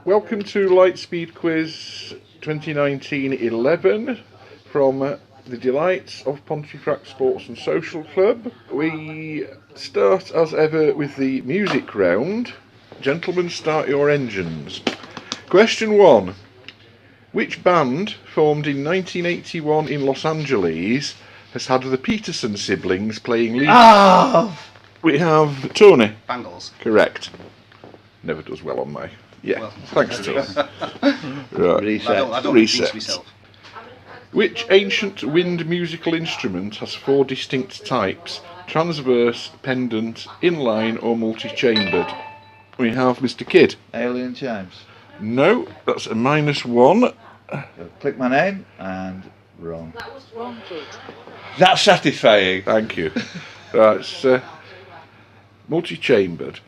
Welcome to LightSpeed Quiz 2019-11 from the delights of Pontefract Sports and Social Club. We start as ever with the music round. Gentlemen, start your engines. Question 1. Which band, formed in 1981 in Los Angeles, has had the Peterson siblings playing lead? We have Tony. Bangles. Correct. Never does well on my... Yeah, Well, thanks Tony. Right. I don't Reset. myself. Which ancient wind musical instrument has 4 distinct types? Transverse, pendant, inline or multi-chambered? We have Mr. Kidd. Alien chimes. No, that's a -1. Click my name and wrong. That was wrong, Kid. That's satisfying. Thank you. Right, it's multi-chambered.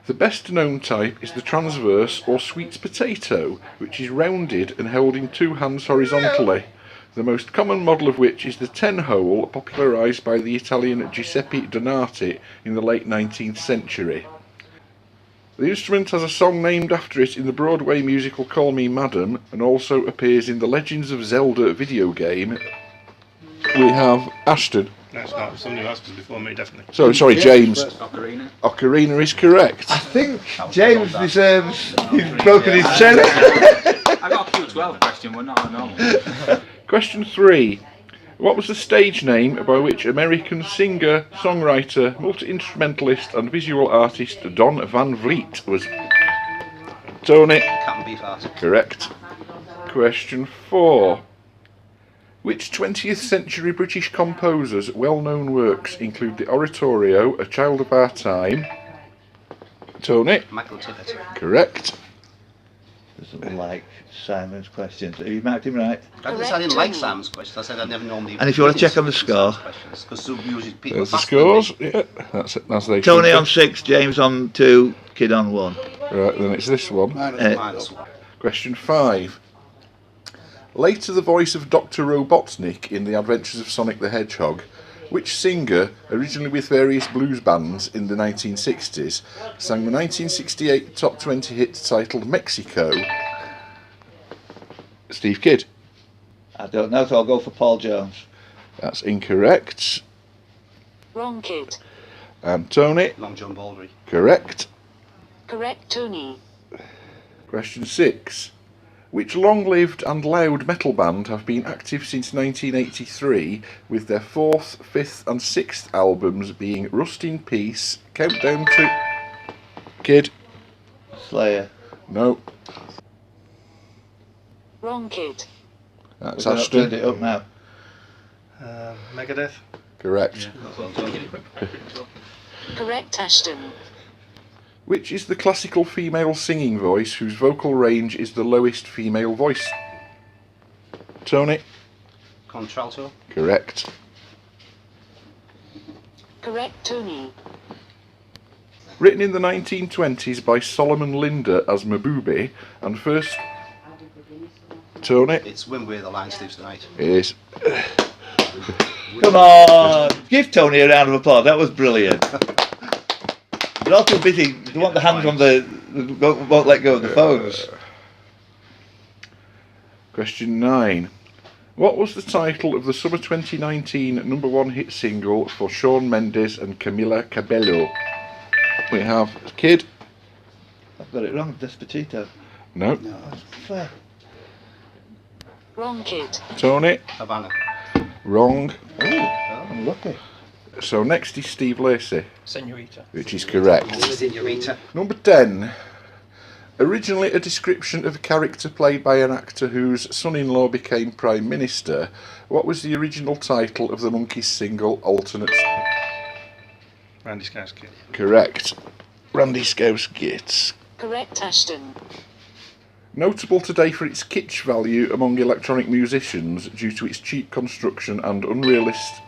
The best known type is the transverse or sweet potato, which is rounded and held in 2 hands horizontally. The most common model of which is the 10-hole, popularised by the Italian Giuseppe Donati in the late 19th century. The instrument has a song named after it in the Broadway musical Call Me Madam, and also appears in the Legends of Zelda video game. We have Ashton. No, it's not. Somebody who asked us before me, definitely. Sorry, James. Ocarina. Ocarina is correct. I think James deserves. He's broken his chair. I got a Q12 question, but not a normal. Question 3. What was the stage name by which American singer, songwriter, multi-instrumentalist and visual artist Don Van Vliet was... Tony. Cat and beef ass. Correct. Question 4. Which 20th century British composer's well-known works include the oratorio A Child of Our Time? Tony. Michael Tippett. Correct. Doesn't like Simon's questions. Have you marked him right? I didn't say I didn't like Sam's questions. I said I never normally. And if you want to check on the score. Because some usually people. There's the scores. Yeah, that's it. That's they. Tony on 6, James on 2, Kid on 1. Right, then it's this one. -1. Question 5. Later the voice of Dr. Robotnik in The Adventures of Sonic the Hedgehog, which singer, originally with various blues bands in the 1960s, sang the 1968 top 20 hit titled Mexico? Steve Kidd. I don't know, so I'll go for Paul Jones. That's incorrect. Wrong, Kid. And Tony. Long John Baldry. Correct. Correct, Tony. Question 6. Which long-lived and loud metal band have been active since 1983, with their 4th, 5th and 6th albums being Rust in Peace, Countdown to... Kid. Slayer. No. Wrong, Kid. That's We've turned Ashton. it up now. Megadeth. Correct. Correct, Ashton. Which is the classical female singing voice whose vocal range is the lowest female voice? Tony. Contralto. Correct. Correct, Tony. Written in the 1920s by Solomon Linder as Mabooby, and first... Tony. It's When We're the Line Sleeps Tonight. It is. Come on! Give Tony a round of applause, that was brilliant. They're all too busy, they want the hands on the... won't let go of the phones. Question 9. What was the title of the summer 2019 #1 hit single for Shawn Mendes and Camila Cabello? We have Kid. I've got it wrong, Despacito. No. Fair. Wrong, Kid. Tony. Havana. Wrong. Oh, I'm lucky. So next is Steve Lacey, Senorita. which is correct. Senorita. Number 10. Originally a description of a character played by an actor whose son-in-law became Prime Minister, what was the original title of the Monkees single Alternate? Randy Scouse Kid. Correct. Randy Scouse Gits. Correct, Ashton. Notable today for its kitsch value among electronic musicians due to its cheap construction and unrealistic...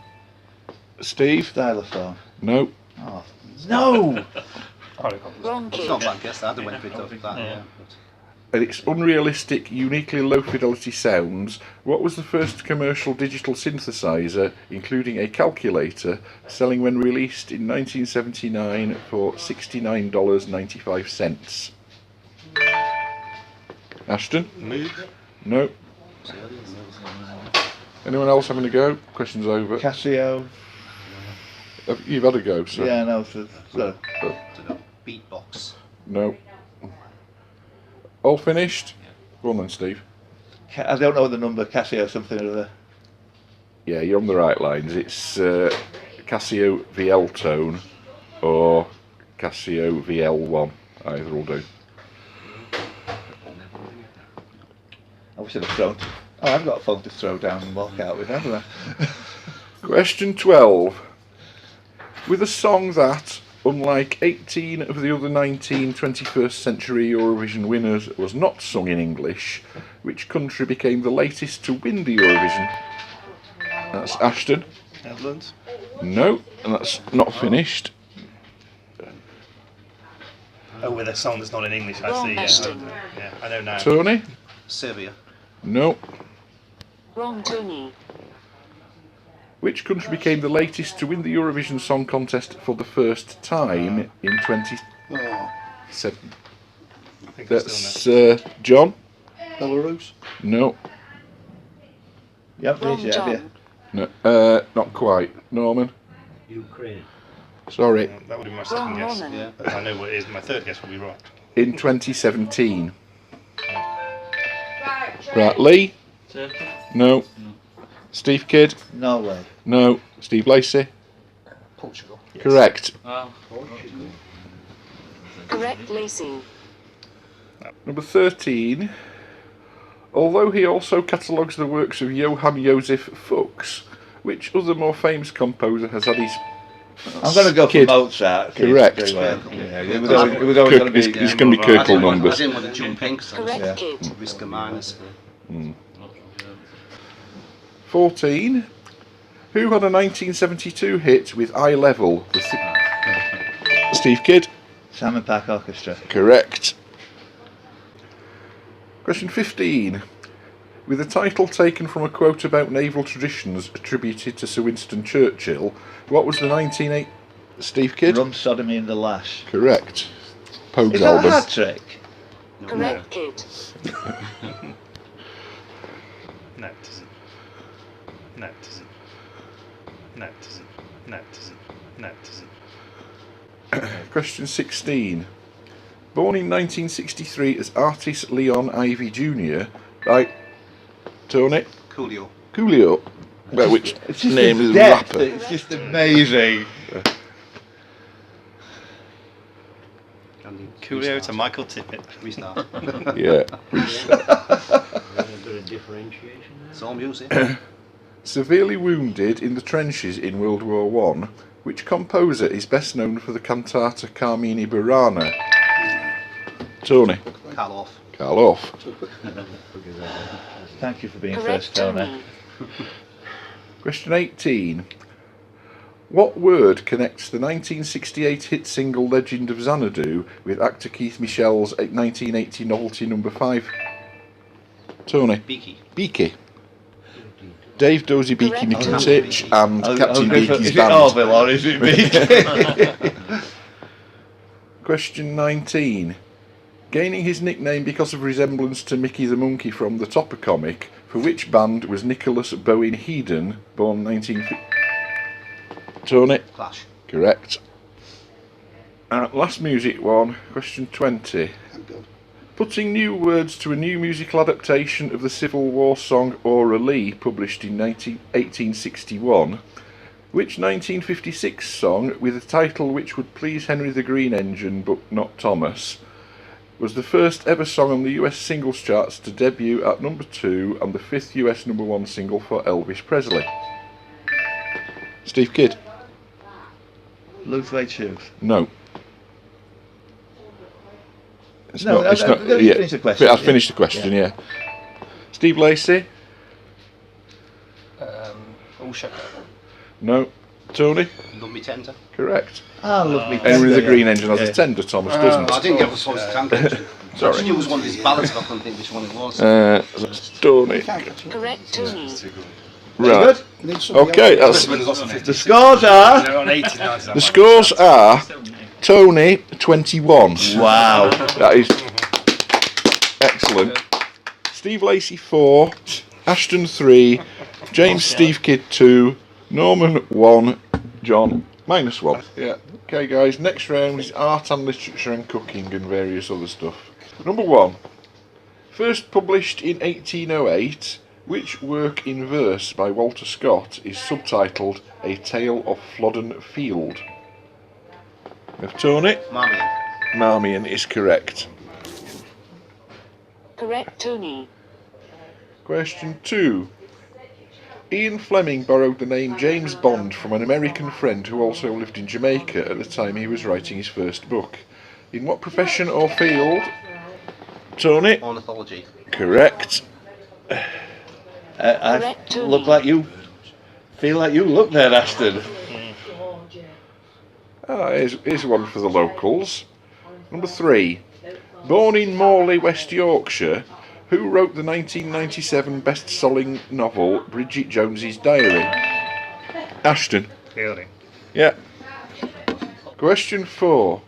Steve? Stylophone. No. Oh, no! Wrong, It's Kid. not bad guess. I had went for it though. That, yeah. And its unrealistic, uniquely low-fidelity sounds, what was the first commercial digital synthesizer, including a calculator, selling when released in 1979 for $69.95? Ashton? Mood. No. Anyone else having a go? Question's over. Casio. You've had a go, so. Yeah, no. So. Beatbox. No. All finished? Go on then, Steve. I don't know the number. Casio something or other. Yeah, you're on the right lines. It's Casio VL tone or Casio VL1. Either will do. I wish I'd have thrown. Oh, I've got a phone to throw down and walk out with, haven't I? Question 12. With a song that, unlike 18 of the other 19 21st century Eurovision winners, was not sung in English, which country became the latest to win the Eurovision? That's Ashton. Netherlands. No, and that's not finished. Oh, with a song that's not in English, I Wrong, see. Ashton. Yeah, I know now. Tony? Serbia. No. Wrong, Tony. Which country became the latest to win the Eurovision Song Contest for the first time in 27? I think it's still That's John? Belarus. No. You haven't Wrong, finished yet, have you? John. No. Not quite. Norman? Ukraine. Sorry. that would be my second Wrong, guess. Norman. Yeah. But I know what it is. My third guess will be right. In 2017. Right, Lee? Turkey? No. Steve Kidd? Norway. No. Steve Lacey? Portugal. Correct. Well, Correct, Lacey. Number 13. Although he also catalogues the works of Johann Josef Fuchs, which other more famous composer has had his... I'm going to go for Kid. Mozart. Correct. Yeah, it was always going to be. It's going to be Kirkle I numbers. didn't want to jump in because I was Correct, kid. risk a minus. 14. Who had a 1972 hit with Eye Level? Steve Kidd? Salmon Park Orchestra. Correct. Question 15. With a title taken from a quote about naval traditions attributed to Sir Winston Churchill, what was the 1980... Steve Kidd? Rum Sodomy and the Lash. Correct. Pogue's Is that a album. hat trick? Correct, kid. No, it isn't. No, it isn't. No, it isn't. No, it isn't. No, it isn't. Question 16. Born in 1963 as artist Leon Ivy Jr. by Tony Coolio. Coolio, well, which It's just name the is depth, rapper. It's just amazing. Coolio to Michael Tippett. Restart. Yeah. It's all music. Severely wounded in the trenches in World War One, which composer is best known for the cantata Carmine Burana? Tony. Karloff. Karloff. Thank you for being Correct, first, Tony. Tony. Question 18. What word connects the 1968 hit single Legend of Xanadu with actor Keith Michel's 1980 novelty number 5? Tony. Beaky. Beaky. Dave Dozy Beaky Correct. McIntitch and Captain Beaky's Is it band. Orville or is it Beaky? Question 19. Gaining his nickname because of resemblance to Mickey the Monkey from the Topper comic, for which band was Nicholas Bowen Headon, born 1950? Tony? Clash. Correct. Last music one, question 20. Putting new words to a new musical adaptation of the Civil War song Aura Lee, published in 1861, which 1956 song, with a title which would please Henry the Green Engine but not Thomas, was the first ever song on the US singles charts to debut at number 2 and the 5th US number 1 single for Elvis Presley? Steve Kidd? Blue suede shoes. No. It's No, not. It's no, not. no, Yeah, finish the question, I've yeah. finished the question. Yeah. Steve Lacey? Shaka. No. Tony? Love Me Tender. Correct. Ah, lovely. Henry the tender, Green yeah. Engine has Yeah. a tender, Thomas, doesn't I it? didn't get the choice to tank. I Sorry. knew it was one of his ballads, but I couldn't think which one it was. That's Tony. Correct, Tony. Right. Okay. That's The scores are. They're on 80, 90. the scores are Tony 21. Wow. That is excellent. Steve Lacey 4, Ashton 3, James Steve Kidd 2, Norman 1, John -1. Yeah. Okay, guys. Next round is art and literature and cooking and various other stuff. Number 1. First published in 1808, which work in verse by Walter Scott is subtitled A Tale of Flodden Field? We have Tony. Marmion. Marmion is correct. Correct, Tony. Question 2. Ian Fleming borrowed the name James Bond from an American friend who also lived in Jamaica at the time he was writing his first book. In what profession or field? Tony? Ornithology. Correct. I Correct, Tony. look like you. Feel like you look there, Ashton. Here's one for the locals. Number 3. Born in Morley, West Yorkshire, who wrote the 1997 best-selling novel Bridget Jones's Diary? Ashton. Fielding. Yeah. Question 4.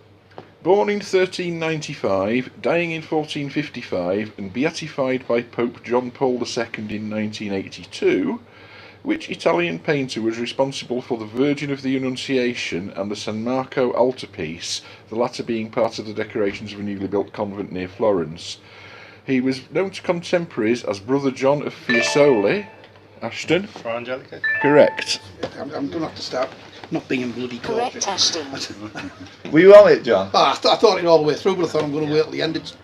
Born in 1395, dying in 1455, and beatified by Pope John Paul II in 1982, which Italian painter was responsible for the Virgin of the Annunciation and the San Marco altarpiece, the latter being part of the decorations of a newly built convent near Florence? He was known to contemporaries as Brother John of Fiesole. Ashton? For Angelica. Correct. I'm going to have to start not being bloody Correct, cautious. Ashton. Were you on it, John? I thought it all the way through, but I thought I'm going to wait till the end. It's,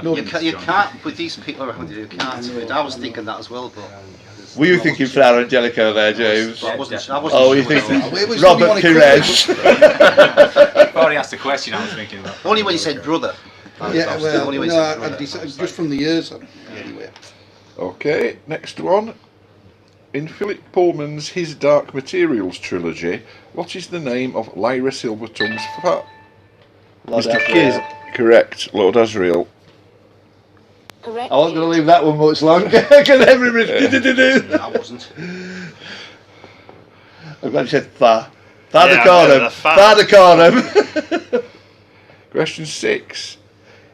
no, You can't, with these people around you can't. I was thinking that as well, but... Were you thinking Flower Angelico there, James? I wasn't Oh, you sure think about It was Robert only one Pires? I've already asked the question I was thinking about. it. Only when you said brother. Yeah, well, Only when you no, said I brother. decided, just from the years, anyway. Okay, next one. In Philip Pullman's His Dark Materials trilogy, what is the name of Lyra Silvertongue's Lord Mr. Asriel. Kidd? Correct, Lord Asriel. Correct. I wasn't going to leave that one much longer because everybody. I wasn't. I'm glad you said Father Yeah, Cornham. the Father Cornham. Question 6.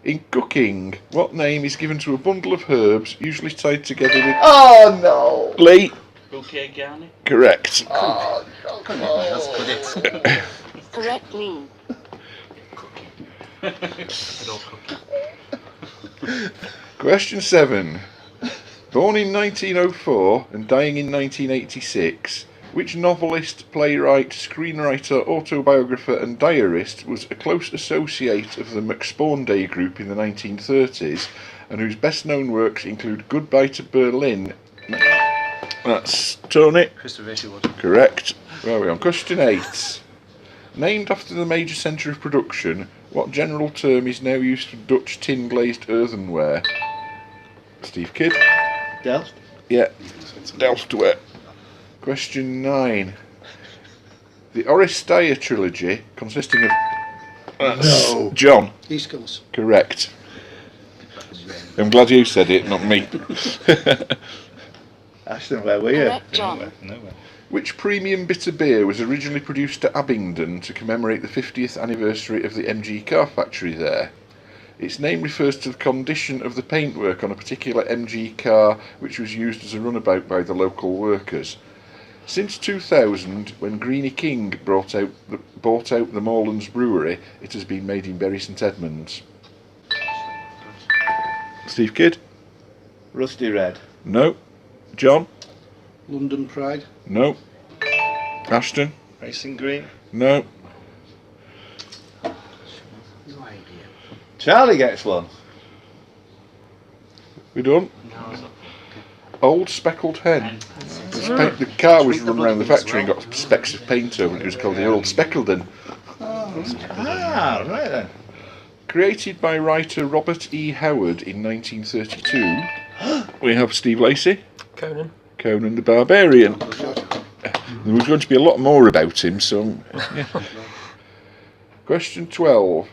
In cooking, what name is given to a bundle of herbs usually tied together with... Oh no. Lee? Bouquet garni. Correct. Oh, That's good. It. Correct, Lee. Good old cookie. Question 7. Born in 1904 and dying in 1986, which novelist, playwright, screenwriter, autobiographer and diarist was a close associate of the McSpawn Day group in the 1930s and whose best-known works include Goodbye to Berlin? That's Tony. Christopher Isherwood. Correct. Where are we on? Question 8. Named after the major centre of production, what general term is now used for Dutch tin-glazed earthenware? Steve Kidd. Delft. Yeah, Delftware. Question 9. The Oresteia trilogy, consisting of... No. John. Eastcoast. Correct. I'm glad you said it, not me. Ashton, where were you? Correct, John. Nowhere. Which premium bitter beer was originally produced at Abingdon to commemorate the 50th anniversary of the MG car factory there? Its name refers to the condition of the paintwork on a particular MG car which was used as a runabout by the local workers. Since 2000, when Greenie King bought out the Morelands Brewery, it has been made in Bury St Edmunds. Steve Kidd? Rusty Red. No. John? London Pride. No. Ashton? Racing Green. No. Charlie gets one. We done? Old Speckled Hen. The car was run around the factory and got specks of paint over it. It was called the Old Speckleton. Ah, right then. Created by writer Robert E. Howard in 1932, we have Steve Lacey. Conan. Conan the Barbarian. There was going to be a lot more about him, so... Yeah. Question 12.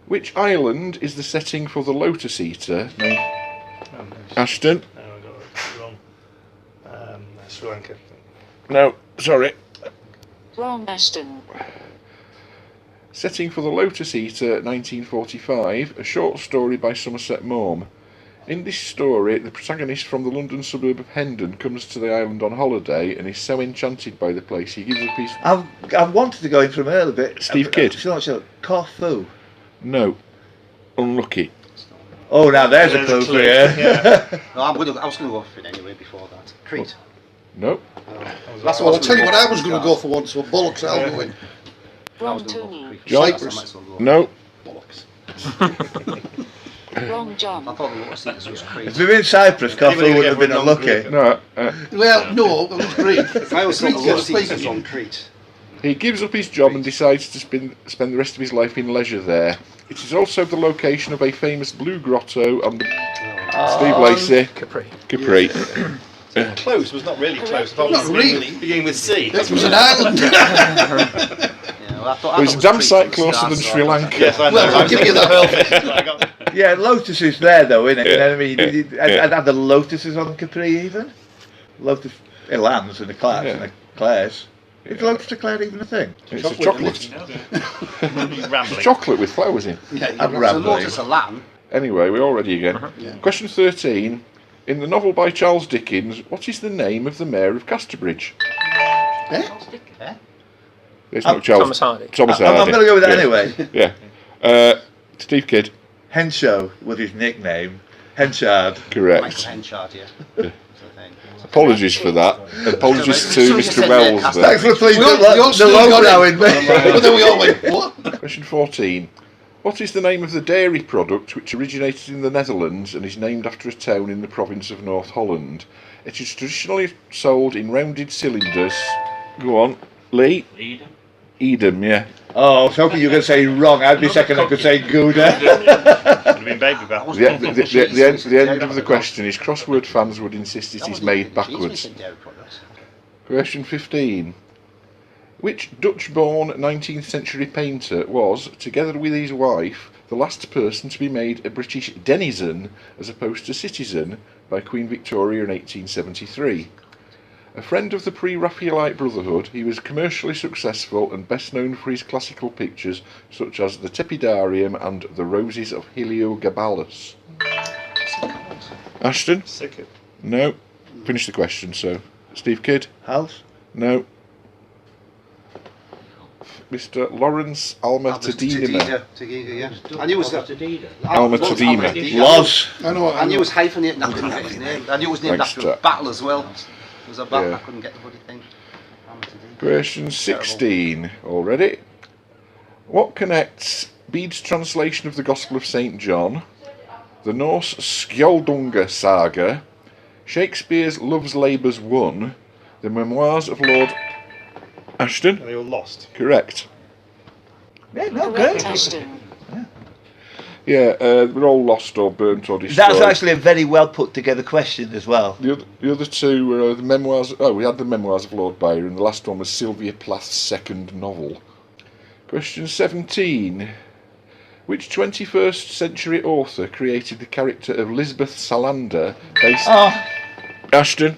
Which island is the setting for the Lotus Eater? Oh, no. Ashton? No, I got it wrong. Sri Lanka. No, sorry. Wrong, Ashton. Setting for the Lotus Eater, 1945, a short story by Somerset Maugham. In this story, the protagonist from the London suburb of Hendon comes to the island on holiday and is so enchanted by the place he gives up his... I've wanted to go in from earlier, but... Steve Kidd? Sure. Corfu. No. Unlucky. Oh, now there's a clue for you. Yeah. No, I was going to go for it anyway before that. Crete. No. That's Well, I'll tell you what I was going to go for once, so bollocks, I'll go in. Wrong Tony. John? Cyprus. No. Bollocks. Wrong I John. thought the Lotus Eaters was Crete. If we were in Cyprus, Corfu wouldn't have been unlucky. No. Well, no, it was great. I always thought the Crete Lotus gets Eaters was speaking. on Crete. He gives up his job and decides to spend the rest of his life in leisure there. It is also the location of a famous blue grotto on the... Steve Lacey. Capri. Close was not really close. Not really. Beginning with C. It was an island. Yeah, well, I thought Well, it's a damn sight closer than Sri Lanka. Yes, I know. Well, I'll give you that. Yeah, Lotus is there though, isn't it? You know what I mean? Yeah. I'd have the Lotuses on Capri even. Lotus, Elans and the Clares and the Clares. Is Lotus Eclair even a thing? It's a chocolate. Rambling. Chocolate with flowers in. Yeah, I'm so rambling. Lotus a lamb. Anyway, we're all ready again. Yeah. Question 13. In the novel by Charles Dickens, what is the name of the mayor of Casterbridge? Eh? It's not Charles. Thomas Hardy. Thomas I'm Hardy. going to go with that Yeah. anyway. Yeah. Steve Kidd. Henshaw was his nickname. Henchard. Michael Correct. Henchard, yeah. Apologies for that. Apologies to Mr. Wells there. Thanks for playing We all the still low got brow it. in me. But then we all went, what? Question 14. What is the name of the dairy product which originated in the Netherlands and is named after a town in the province of North Holland? It is traditionally sold in rounded cylinders. Go on, Lee. Eden. Edam, yeah. Oh, I was hoping you were going to say wrong. Every second I could say Gouda. Would have been baby back. The end of the question is crossword fans would insist it is made backwards. Question 15. Which Dutch-born 19th century painter was, together with his wife, the last person to be made a British denizen as opposed to citizen by Queen Victoria in 1873? A friend of the pre-Raphaelite Brotherhood, he was commercially successful and best known for his classical pictures such as the Tepidarium and the Roses of Heliogabalus. Ashton? Sick. No. Finish the question, so. Steve Kidd? House? No. Mr. Lawrence Alma Tadinima. Yeah. I knew it was Alma Tadima. Loz. I knew it was hyphenated and I couldn't get his name. I knew it was named Thanks, after a Jack. battle as well. There was a battle, Yeah. I couldn't get the bloody thing. Question 16 already. What connects Bede's translation of the Gospel of St. John, the Norse Skjoldunga saga, Shakespeare's Love's Labour's Won, the memoirs of Lord Ashton? Are they all lost? Correct. Yeah, no, Correct good. Ashton. Yeah, we're all lost or burnt or destroyed. That's actually a very well put together question as well. The other two were the memoirs. Oh, we had the memoirs of Lord Byron. The last one was Sylvia Plath's second novel. Question 17. Which 21st century author created the character of Lisbeth Salander based... Ashton?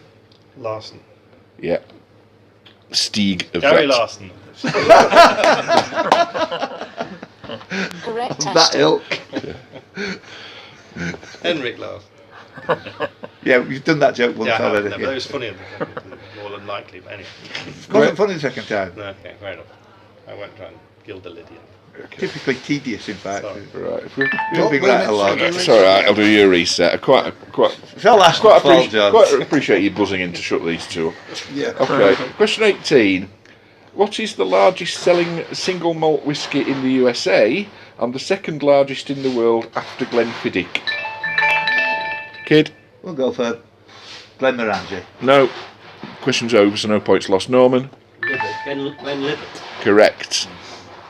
Larson. Yeah. Stieg of Gary Vet. Larson. Correct That Ashton. ilk. Henrik Larson. Yeah, we've done that joke once Yeah, I have, already. no, but it was funny. More than likely, but anyway. Wasn't funny the second time. No, okay, fair enough. I won't try and gild the Lydian. Typically tedious, in fact. Sorry. Right. If we, Moving right along. it's alright, I'll do you a reset. It's our last Quite fall, John. appreciate you buzzing in to shut these two up. Yeah. Okay, question 18. What is the largest selling single malt whisky in the USA and the second largest in the world after Glenfiddich? Kid? We'll go for Glenmorangie. No. Question's over, so no points lost. Norman? Glenlivet. Correct.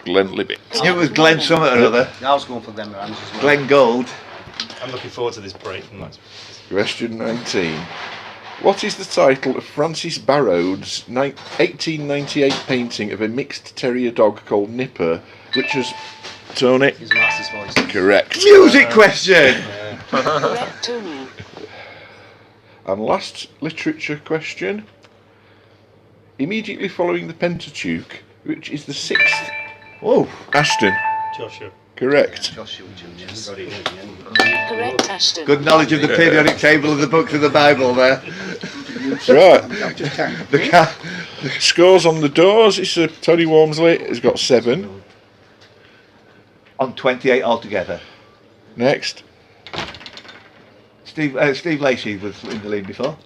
Glenlivet. It was Glen Summit or other. I was going for them around as well. Glen Gold. I'm looking forward to this break. Question 19. What is the title of Francis Barraud's 1898 painting of a mixed terrier dog called Nipper, which has... Tony? His master's voice. Correct. Music question! Correct Tony. And last literature question. Immediately following the Pentateuch, which is the sixth... Oh, Ashton. Joshua. Correct. Joshua Judges. Correct, Ashton. Good knowledge of the periodic table of the books of the Bible there. Right. I just can't. The cat. Scores on the doors. It's Tony Walmsley has got 7. On 28 altogether. Next. Steve Lacey was in the lead before.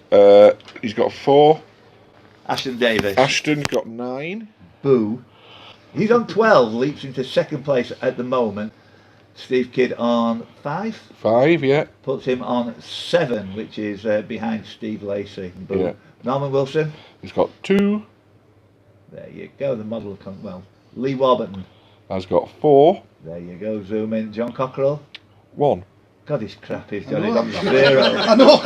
He's got 4. Ashton Davis. Ashton's got 9. Boo. He's on 12, leaps into second place at the moment. Steve Kidd on 5. 5, yeah. Puts him on 7, which is behind Steve Lacey. Boo. Yeah. Norman Wilson. He's got 2. There you go. The model of Lee Warburton. Has got 4. There you go. Zoom in. John Cockerell. 1. God, he's crap. He's got 0. I know.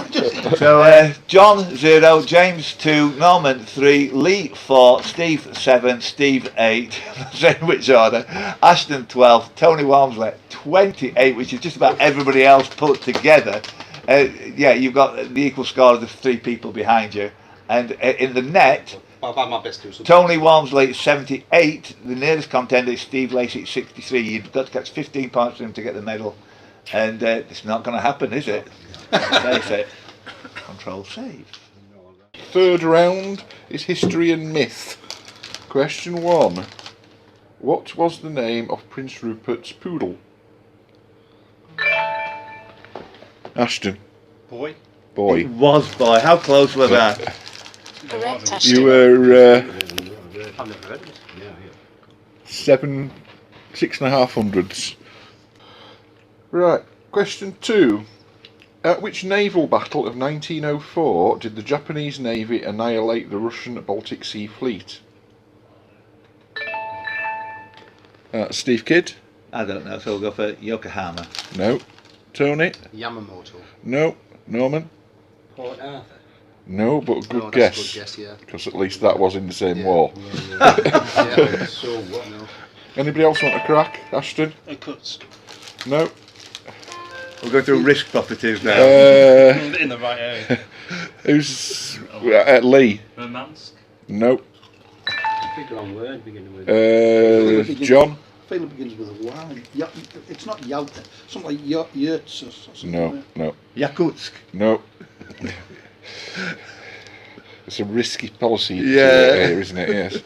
So John 0, James 2, Norman 3, Lee 4, Steve 7, Steve 8, same which order, Ashton 12, Tony Walmsley 28, which is just about everybody else put together. Yeah, you've got the equal score of the 3 people behind you. And in the net, I've had my best to do Tony Walmsley 78, the nearest contender is Steve Lacey 63. You've got to catch 15 points for him to get the medal. And it's not going to happen, is it? Face it. Control save. Third round is history and myth. Question 1. What was the name of Prince Rupert's poodle? Ashton. Boy. Boy. It was boy. How close was that? Correct, Ashton. You were I've never heard of it. 6.5 hundredths. Right. Question 2. At which naval battle of 1904 did the Japanese Navy annihilate the Russian Baltic Sea Fleet? Steve Kidd? I don't know, so we'll go for Yokohama. No. Tony? Yamamoto. No. Norman? Port Arthur. No, but a good Oh, that's guess. a good guess, yeah. Because at least that was in the same Yeah. war. Yeah. So what? No. Anybody else want a crack? Ashton? Cuts. No. We'll go through risk properties now. In the right area. Who's Lee? Murmansk. No. Big long word beginning with. John? I feel it begins with a Y. It's not Yalta. Something like Yurts or something. No. No. Yakutsk. No. It's a risky policy Yeah. here, isn't it? Yes.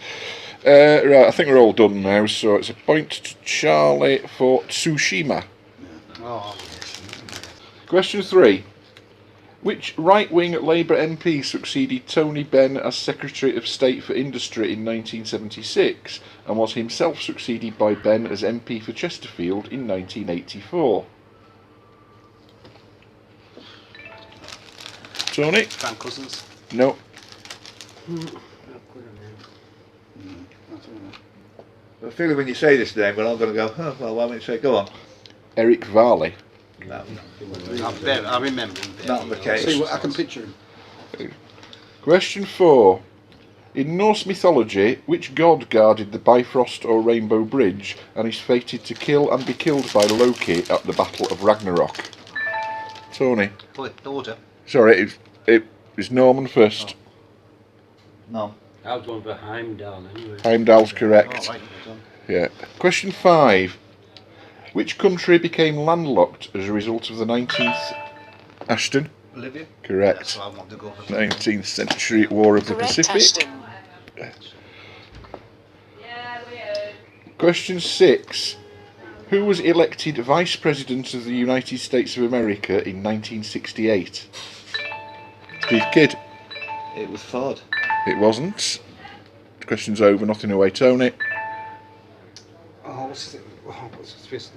Right, I think we're all done now, so it's a point to Charlie for Tsushima. Oh, Question 3. Which right-wing Labour MP succeeded Tony Benn as Secretary of State for Industry in 1976 and was himself succeeded by Benn as MP for Chesterfield in 1984? Tony? Frank Cousins. No. I feel when you say this name, we're all going to go, oh, well, why don't you say, go on. Eric Varley. No, I remember him. not the case. See what I can picture him. Question 4. In Norse mythology, which god guarded the Bifrost or Rainbow Bridge and is fated to kill and be killed by Loki at the Battle of Ragnarok? Tony. Order. Sorry, it was Norman first. No. I was going for Heimdall anyway. Heimdall's correct. Oh, right, well done. Yeah. Question 5. Which country became landlocked as a result of the 19th... Ashton? Bolivia? Correct. That's what I want to go for. 19th century War of the Correct, Pacific. Ashton. Question 6. Who was elected Vice President of the United States of America in 1968? Steve Kidd. It was Ford. It wasn't. The question's over, nothing away. Tony. Oh, what's his face?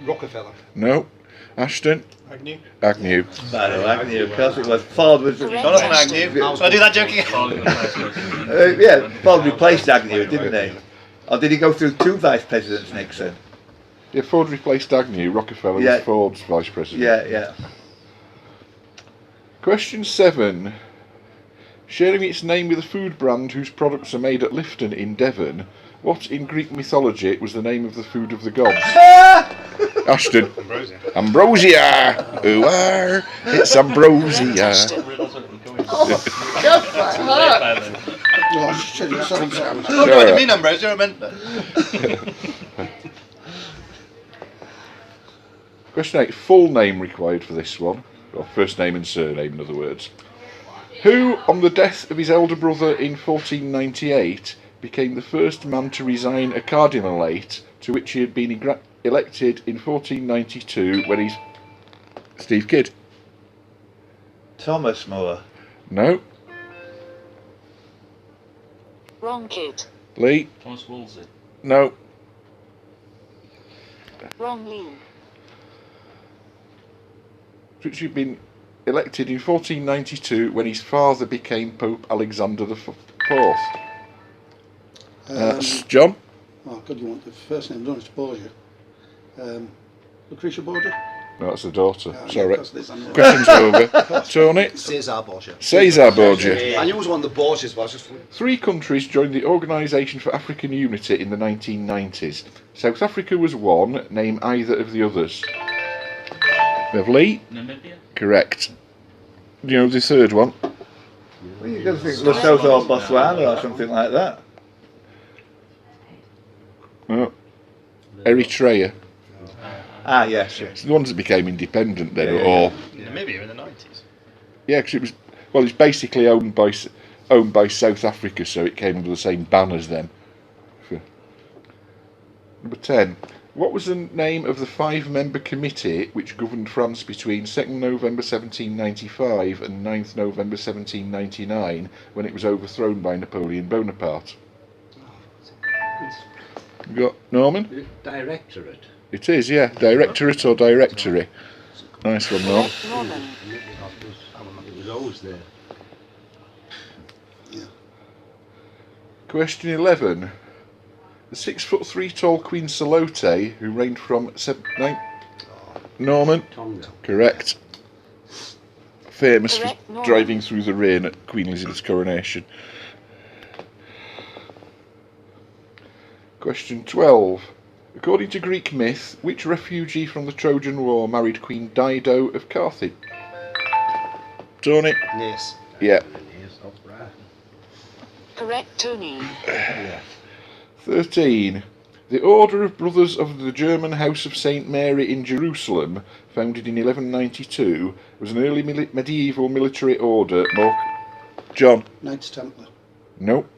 Rockefeller. No. Ashton. Agnew. Agnew. I know, Agnew, of course it was. Ford was... Correct, Jonathan Ashton. Agnew. Shall I do that joking? yeah, Ford replaced Agnew, didn't he? Or did he go through 2 vice presidents, Nixon? Yeah, Ford replaced Agnew. Rockefeller Yeah. was Ford's Vice President. Yeah. Question 7. Sharing its name with a food brand whose products are made at Lifton in Devon, what in Greek mythology was the name of the food of the gods? Ashton. Ambrosia. Ambrosia! It's Correct, Ambrosia. Ashton. Oh, shit, sorry, Sam. Oh, no, I didn't mean Ambrosia, I meant... Question 8. Full name required for this one. Or first name and surname, in other words. Who, on the death of his elder brother in 1498, became the first man to resign a cardinalate to which he had been elected in 1492 when he's... Steve Kidd? Thomas More. No. Wrong kid. Lee? Thomas Wolsey. No. Wrong Lee. Which had been elected in 1492 when his father became Pope Alexander IV. John? Oh God, you want the first name, don't it? Borgia. Lucretia Borgia? No, that's the daughter. Oh, Sorry. yeah, 'cause this, I'm Question's over. Tony? Cesar Borgia. Cesar Borgia. I knew it was one of the Borgias, but I was just... 3 countries joined the Organisation for African Unity in the 1990s. South Africa was one. Name either of the others. We have Lee? Namibia. Correct. Do you know the third one? Well, you're going to think Lesotho or Botswana or something like that. No. Eritrea. Ah, yes. It's the ones that became independent then, or... Namibia in the 90s. Yeah, because it was... Well, it's basically owned by South Africa, so it came under the same ban as them. Number 10. What was the name of the 5-member committee which governed France between 2nd November 1795 and 9th November 1799 when it was overthrown by Napoleon Bonaparte? You got Norman? Directorate. It is, yeah. Directorate or directory. Nice one, Norm. Correct Norman. It was always there. Question 11. The 6'3" tall Queen Salote, who reigned from... Norman? Tonga. Correct. Famous Correct, for Norman. driving through the rain at Queen Elizabeth's coronation. Question 12. According to Greek myth, which refugee from the Trojan War married Queen Dido of Carthage? Tony? Nice. Yeah. Correct Tony. 13. The Order of Brothers of the German House of St. Mary in Jerusalem, founded in 1192, was an early medieval military order. John? Knights Templar. Nope.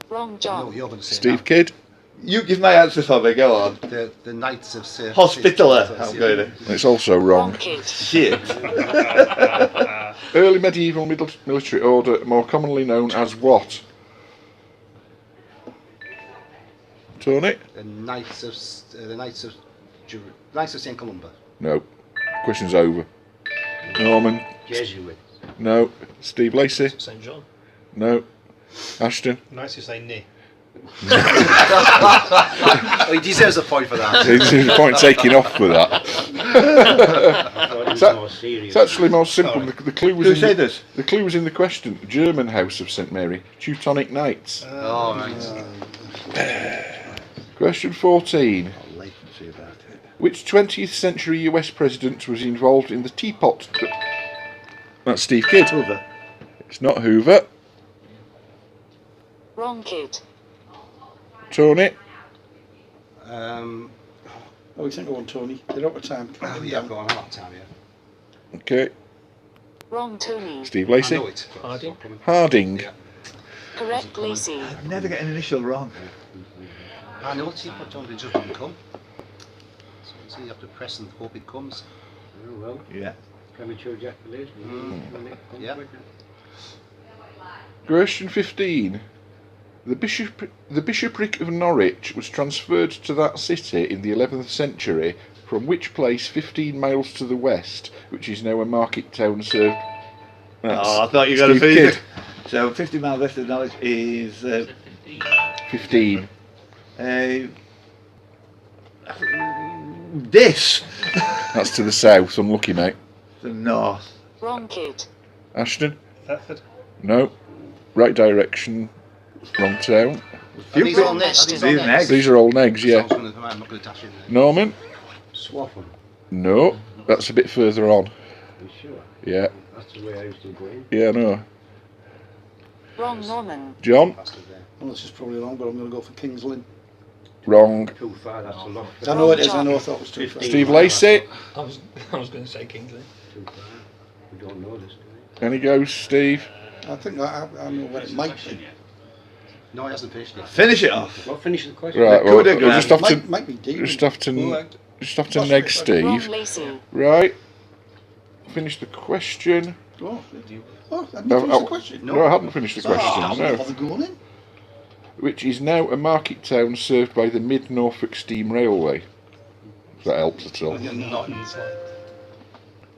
Wrong No, John. you're going to say Steve Kidd? You give my answer for me, go on. now. The Knights of Sir... Hospitaller, I'm going to. It's also Wrong wrong. kid. Shit. Early medieval military order, more commonly known as what? Tony? The Knights of... Knights of St. Columba. No. Question's over. Norman? Jesuits. No. Steve Lacey? St. John. No. Ashton? Nice you say ni. Oh, he deserves a point for that. There's no point taking off for that. I thought it was that- more serious. It's actually more simple. The clue was Who in said the, this? the clue was in the question. German House of St Mary, Teutonic Knights. Oh, right. Question 14. Latency about it. Which 20th century US president was involved in the teapot? That's Steve Kidd. Hoover. It's not Hoover. Wrong kid. Tony? Um, Oh, we think go on, Tony. They're out of time. oh, yeah, I've got on that time, yeah. Okay. Wrong Tony. Steve I Lacey? know it. Harding? Harding. Yeah. Correct Lacey. Never get an initial wrong. I know it's but don't, it just won't come. So you have to press and hope it comes. Oh, well, Yeah. premature ejaculation. Yeah. Question 15. The bishopric of Norwich was transferred to that city in the 11th century from which place 15 miles to the west, which is now a market town served... Oh, I thought you were going to Steve feed Kidd. it. So 50 miles west of Norwich is 15. This. That's to the south. Unlucky, mate. The north. Wrong kid. Ashton? Thetford. No. Right direction. Wrong town. Are these all next? These These next. These are all negs, yeah. I'm not going to dash in there. Norman? Swaffham. No. That's a bit further on. Are you sure? Yeah. That's the way I used to go in. Yeah, no. Wrong Norman. John? Faster there. Well, this is probably wrong, but I'm going to go for King's Lynn. Wrong. Too far, that's a lot. I know it is, I know I thought it was too far. 15. Steve Lacey. I was going to say Kingsley. Too far. We don't know this, do Any goes, Steve? I think I know what it might be. No, it hasn't finished yet. Finish it off. we? Well, finish the question. Right, well, could have we'll just have to Might be deep. just have to Wrong neg Steve. Lacey. Right. Finish the question. Oh, I didn't No, finish the question. No, I hadn't finished the question. Oh, No. bother going in. Which is now a market town served by the Mid Norfolk Steam Railway. If that helps at all. Not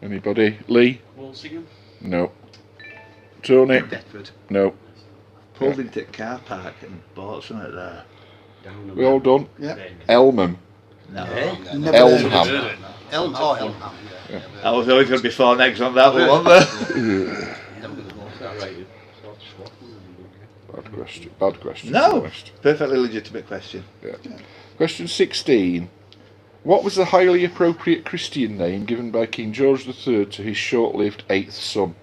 Anybody? Lee? Walsingham. No. Tony? Deptford. No. Pulled into a car park and bought something there. Down the We all done? Yeah. Elmham. No. Never Elmham. Elmham. Yeah. I was always going to be 4 negs on that one, wasn't there? Never gonna go. Is that right? Sort of swapping them. Bad question. Bad question. No. to be honest. Perfectly legitimate question. Question 16. What was the highly appropriate Christian name given by King George III to his short-lived 8th son?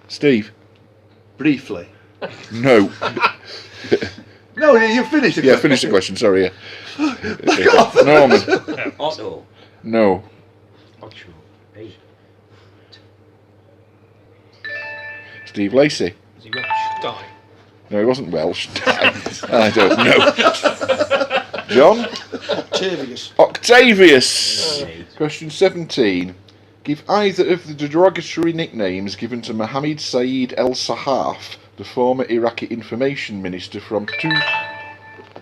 Steve? Briefly. No. No, you finished the Yeah, question. finish the question, sorry. Yeah. Norman? Otto. No. Otto. Hey. Steve Lacey? Is he Welsh? Die. No, he wasn't Welsh. I don't know. John? Octavius. Octavius. Question 17. Give either of the derogatory nicknames given to Mohammed Saeed El Sahaf, the former Iraqi information minister from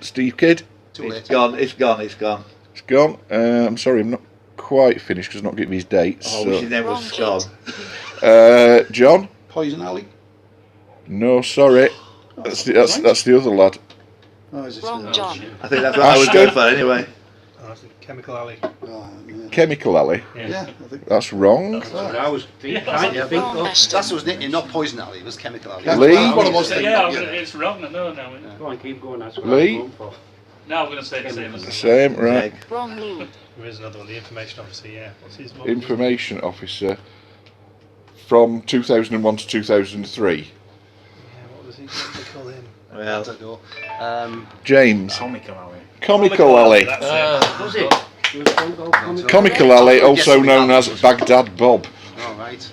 Steve Kidd? Too late. It's gone, it's gone, it's gone. It's gone. I'm sorry, I'm not quite finished because I've not given his dates. Oh, which his name was Wrong Scott. John? Poison Alley. No, sorry. That's the other lad. Oh, is it? Wrong John. I think that's what I was going for anyway. Oh, it's a Chemical Alley. Oh, yeah. Chemical Alley. Yeah, I think. That's wrong. That's what I was trying to think Wrong of. Ashton. That's what was nickname, not Poison Alley, it was Chemical Alley. That's Lee? what I was thinking. Yeah, Yeah. it's wrong. I know now. Go on, keep going. That's what Lee? I was going for. No, I'm going to say the same as Same, right. Wrong Lee. There is another one, the information officer, yeah. What's his one? Information officer from 2001 to 2003. Yeah, what was he? What did they call him? I Well, don't know. James. Comical Alley. Comical Alley. That's it. Was it? You were going to go comic- Comical Alley, also known as Baghdad Bob. All right.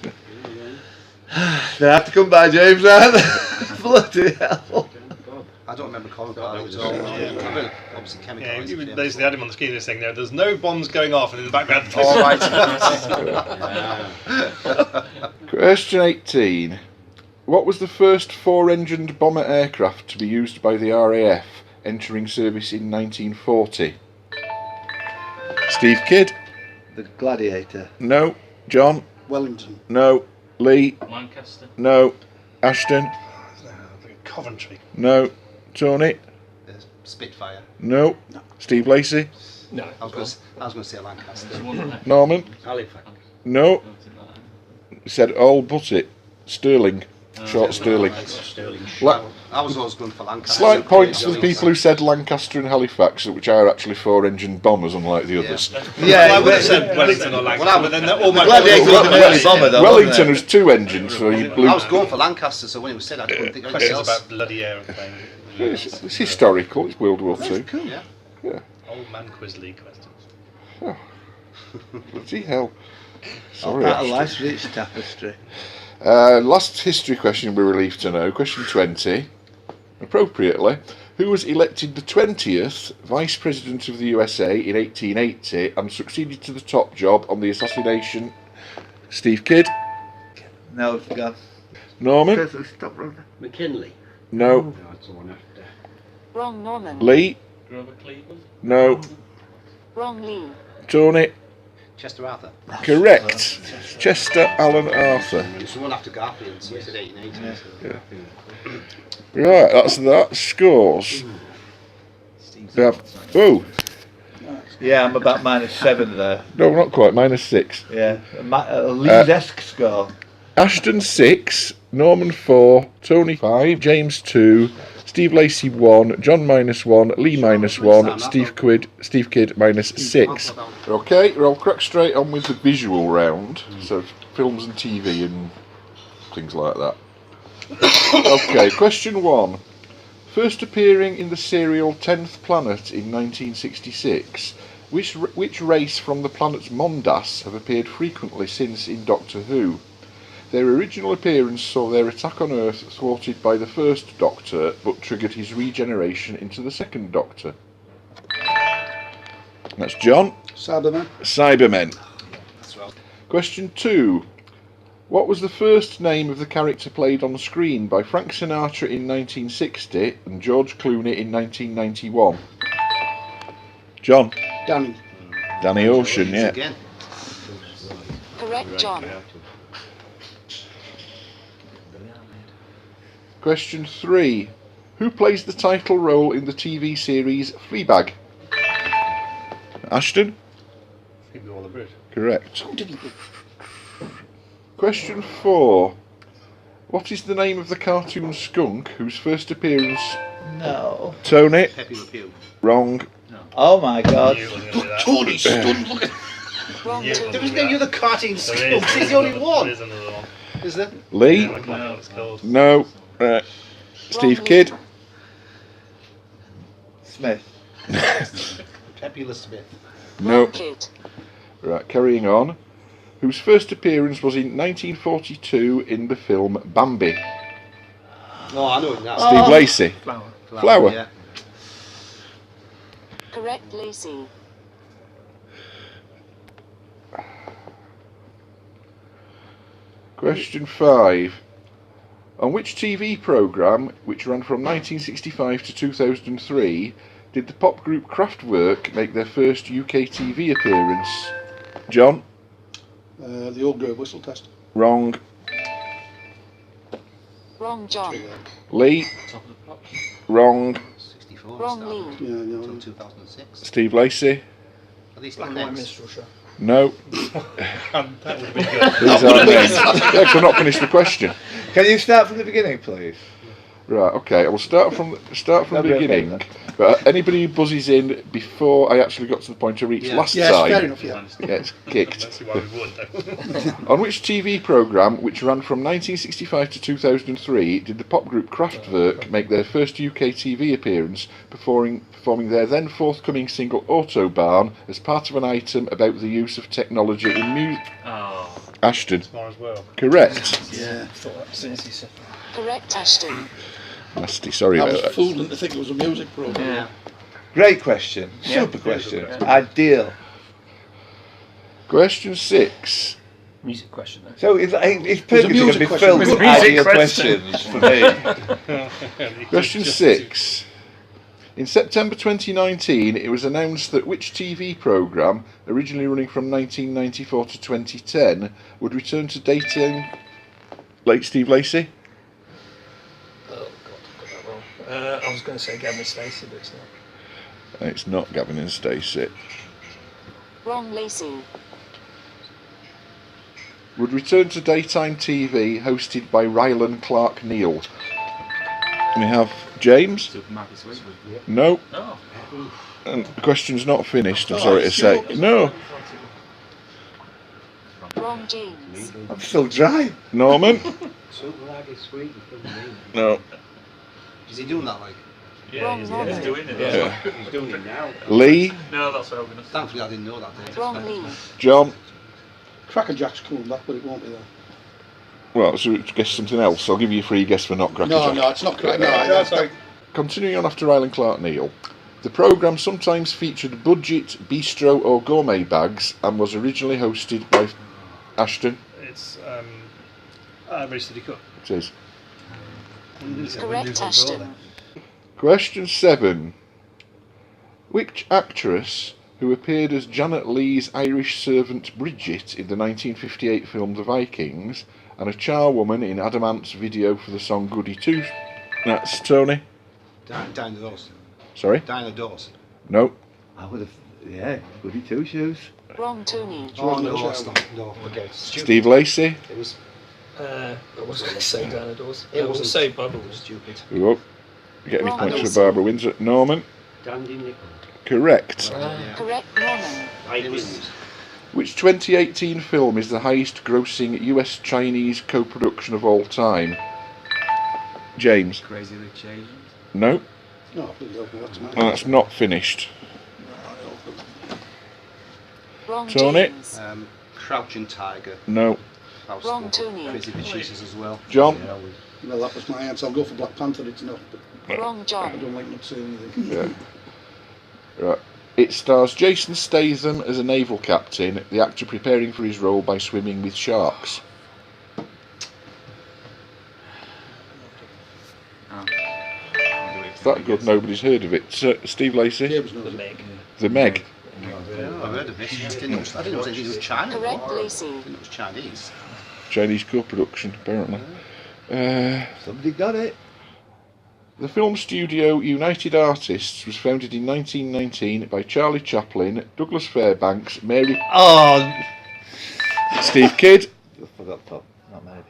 they have to come by James, aren't they? Bloody hell. I don't remember Chemical Alley. It was all, obviously Chemical Yeah, Alley. you basically had him on the screen saying there's no bombs going off, and in the background. All right. Question 18. What was the first 4-engined bomber aircraft to be used by the RAF entering service in 1940? Steve Kidd? The Gladiator. No. John? Wellington. No. Lee? Lancaster. No. Ashton? Coventry. No. Tony? Spitfire. No. Steve Lacey? No. I was going to say Lancaster. Norman? Halifax. No. Said all but it. Sterling. Short Sterling. Sterling. I was always going for Lancaster. Slight points to the people who said Lancaster and Halifax, which are actually 4-engined bombers, unlike the others. Yeah, Well, I would have but- said Wellington or Lancaster, but then all my Gladiator was an early bomber though, Wellington wasn't was 2 engines, so he blew. I was going for Lancaster, so when it was said, I couldn't think of anything questions else. about bloody aeroplane. It's historical. It's World War II. Cool, yeah. Old man quiz league questions. Bloody hell. All Sorry. part of Ashton. life's rich tapestry. Last history question we're relieved to know. Question 20. Appropriately, who was elected the 20th Vice President of the USA in 1880 and succeeded to the top job on the assassination? Steve Kidd? No, it's gone. Norman? Stop running. McKinley. No. No, it's the one after. Wrong Norman. Lee? Grover Cleveland. No. Wrong Lee. Tony? Chester Arthur. Correct. Chester Alan Arthur. It's the one after Garfield, so he said 1880. So. Right, that's that. Scores. We have, oh, Yeah, I'm about -7 there. no, not quite. -6. Yeah, a Leeds-esque score. Ashton 6, Norman 4, Tony 5, James 2, Steve Lacey 1, John -1, Lee -1, Steve Kidd -6. Okay, we'll crack straight on with the visual round, so films and TV and things like that. Okay, question 1. First appearing in the serial 10th Planet in 1966, which race from the planet Mondas have appeared frequently since in Doctor Who? Their original appearance saw their attack on Earth thwarted by the first Doctor, but triggered his regeneration into the second Doctor. That's John. Cyberman. Cybermen. That's right. Question 2. What was the first name of the character played on screen by Frank Sinatra in 1960 and George Clooney in 1991? John. Danny. Danny Ocean, Easy yeah. Again. Correct, John. Question 3. Who plays the title role in the TV series Fleabag? Ashton? Phoebe Waller-Bridge. Correct. Question 4. What is the name of the cartoon skunk whose first appearance... No. Tony? Pepe Le Pew. Wrong. Oh my God. You wasn't gonna do that. Tony stunned. Look at. Wrong, You Tony. There was wasn't no gonna other cartoon do that. skunk. He's the only There one. is another one. Is there? Lee? I can't remember what it's called. No. Steve Wrong Kidd? Smith. Pepe Le Smith. No. Wrong kid. Right, carrying on. Whose first appearance was in 1942 in the film Bambi? Oh, I know it now. Steve Lacey. Flower. Yeah. Correct, Lacey. Question 5. On which TV programme, which ran from 1965 to 2003, did the pop group Kraftwerk make their first UK TV appearance? John? The old grey whistle test. Wrong. Wrong, John. Lee? Wrong. 64. Wrong, started Lee. Yeah, Until yeah. 2006. Steve Lacey? Are these Black still and white next? minstrel show. No. That would have been good. These are names. Yeah, 'cause I've not finished the question. Can you start from the beginning, please? Right, okay, I will start from the That'd be okay, beginning. But anybody who buzzes in before I actually got to the point I reached Yeah. last Yes, time fair enough, yeah. gets kicked. Let's see why we would though. On which TV programme, which ran from 1965 to 2003, did the pop group Kraftwerk make their first UK TV appearance, performing their then forthcoming single Autobahn as part of an item about the use of technology in music? Oh. Ashton. Tomorrow as well. Correct. Yeah. I thought that as soon as he said Correct, Ashton. Nasty, sorry I about was that. fooled into thinking it was a music programme. Yeah. Great question. Yeah. Super question. Yeah. Ideal. Question 6. music question though. So it's perfect to music be question. filled It was with a music ideal question. questions for me. Question 6. In September 2019, it was announced that which TV programme, originally running from 1994 to 2010, would return to daytime... Like Steve Lacey? Oh god, I got that wrong. I was going to say Gavin Stacey, but it's not. It's not Gavin and Stacey. Wrong, Lacey. Would return to daytime TV, hosted by Rylan Clark Neal. We have James? Supermarket sweep. No. Oh. And the question's not finished, I'm sorry to say. No. Wrong, James. I'm still dry. Norman? Supermarket sweep from me. No. Is he doing that like? Yeah, Wrong he's moment. doing it. Yeah. He's doing it now. Lee? No, that's what I'm going to say. Thankfully, I didn't know that. Did I? Wrong, Lee. John? Cracker Jack's coming back, but it won't be there. Well, so guess something else. I'll give you a free guess for not Cracker No, Jack. no, it's not Cracker. No, sorry. Continuing on after Rylan Clark Neal, the programme sometimes featured budget, bistro or gourmet bags and was originally hosted by Ashton. It's Race to the Cup. It is. Correct, Ashton. Question 7. Which actress, who appeared as Janet Leigh's Irish servant Bridget in the 1958 film The Vikings, and a charwoman in Adamant's video for the song Goody Two... That's Tony. Dinah Dawson. Sorry? Dinah Dawson. No. I would have, yeah, goody two shoes. Wrong, Tony. Oh no, that's not. No. Okay. Steve Lacey. It was I was going to say Diana Dawson. It I was going wasn't- to say Bubbles. stupid. Oh, get any Wrong. points for Barbara Windsor. Norman. Dandy Nickel. Correct. Yeah. Correct, Norman. It was- Which 2018 film is the highest grossing US-Chinese co-production of all time? James. Crazy Rich Asians. No, No, please open. That's mine. that's not finished. Wrong Tony? James. Crouching Tiger. No. That was Wrong Tony. Crazy for Jesus as well. John? Well, that was my answer. I'll go for Black Panther. It's not. But Wrong I John. don't like not saying anything. Yeah. Right. It stars Jason Statham as a naval captain, the actor preparing for his role by swimming with sharks. Is that good? Nobody's heard of it. Steve Lacey? James knows The it. Meg. The Meg. I've heard of this. I didn't know it was China. Correct, I Lacey. didn't know it was Chinese. Chinese co-production, apparently. Somebody got it. The film studio United Artists was founded in 1919 by Charlie Chaplin, Douglas Fairbanks, Mary... Oh, Steve Kidd, I forgot top. Not maybe.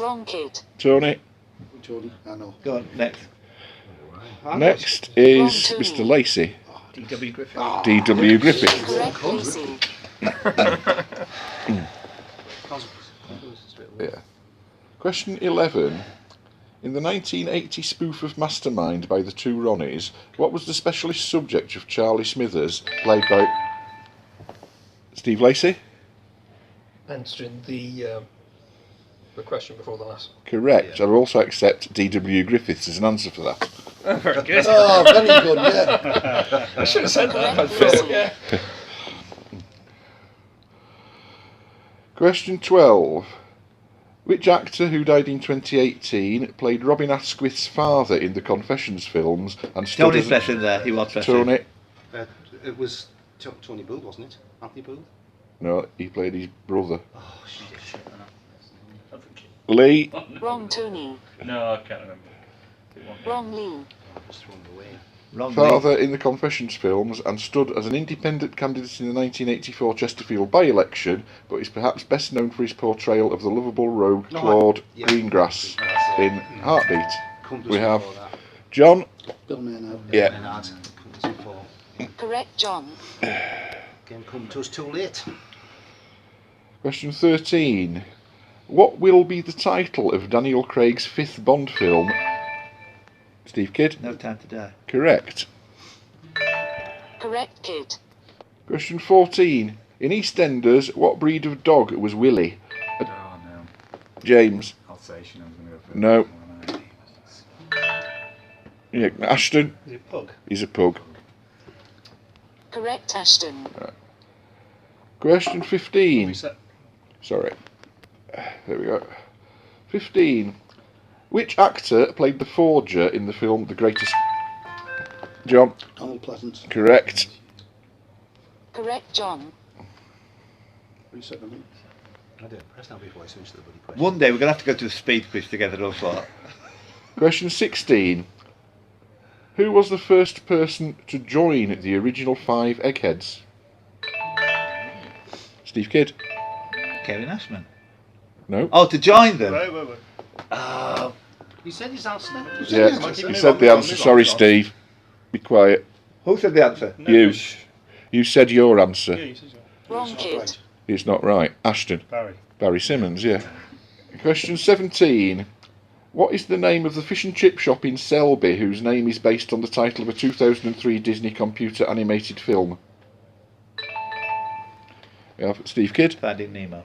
Wrong kid. Tony. Tony, I know. Go on, next. Next is Wrong Tony. Mr. Lacey, D.W. Griffith. D.W. Griffith. Correct, Lacey. Yeah. Question 11. In the 1980 spoof of Mastermind by the Two Ronnies, what was the specialist subject of Charlie Smithers, played by Steve Lacey? Answering the question before the last. Correct. I'll also accept D.W. Griffiths as an answer for that. Oh, very good. Oh, very good, yeah. I should have said that. Correct, I thought, Lacey. yeah. Question 12. Which actor who died in 2018 played Robin Asquith's father in the Confessions films and stood Tony's as best in there. He was best in. Tony? It was Tony Booth, wasn't it? Anthony Booth? No, he played his brother. Oh, shit. Lee? Wrong Tony. No, I can't remember. Wrong Lee. I just thrown it away. Wrong Father in the Confessions films and stood as an independent candidate in the 1984 Chesterfield by-election, but is perhaps best known for his portrayal of the lovable rogue No, Claude yeah. Greengrass in Heartbeat. Compass We have before that. John? Bill Maynard. Yeah. And Compass before. Correct, John. Again, come to us too late. Question 13. What will be the title of Daniel Craig's fifth Bond film? Steve Kidd? No Time to Die. Correct. Correct, kid. Question 14. In EastEnders, what breed of dog was Willie? Oh no. James? Alsatian, I'm going to go for No. that. Yeah, Ashton? Is it Pug? He's a pug. Correct, Ashton. Question 15. Reset. Sorry. There we go. 15. Which actor played the forger in the film The Greatest... John? Donald Pleasant. Correct. Correct, John. Reset on me. I did press now before I switched to the bloody question. One day we're going to have to go to a speed quiz together also. Question 16. Who was the first person to join the original 5 Eggheads? Steve Kidd? Kevin Ashman. No. Oh, to join them? Wait. You said his answer? Yeah, you said the answer. Sorry, Steve. Be quiet. Who said the answer? No, You. You said your answer. Yeah, you said so. Wrong That's kid. right. It's not right. Ashton. Barry Simmons, yeah. Question 17. What is the name of the fish and chip shop in Selby whose name is based on the title of a 2003 Disney computer animated film? We have Steve Kidd. Finding Nemo.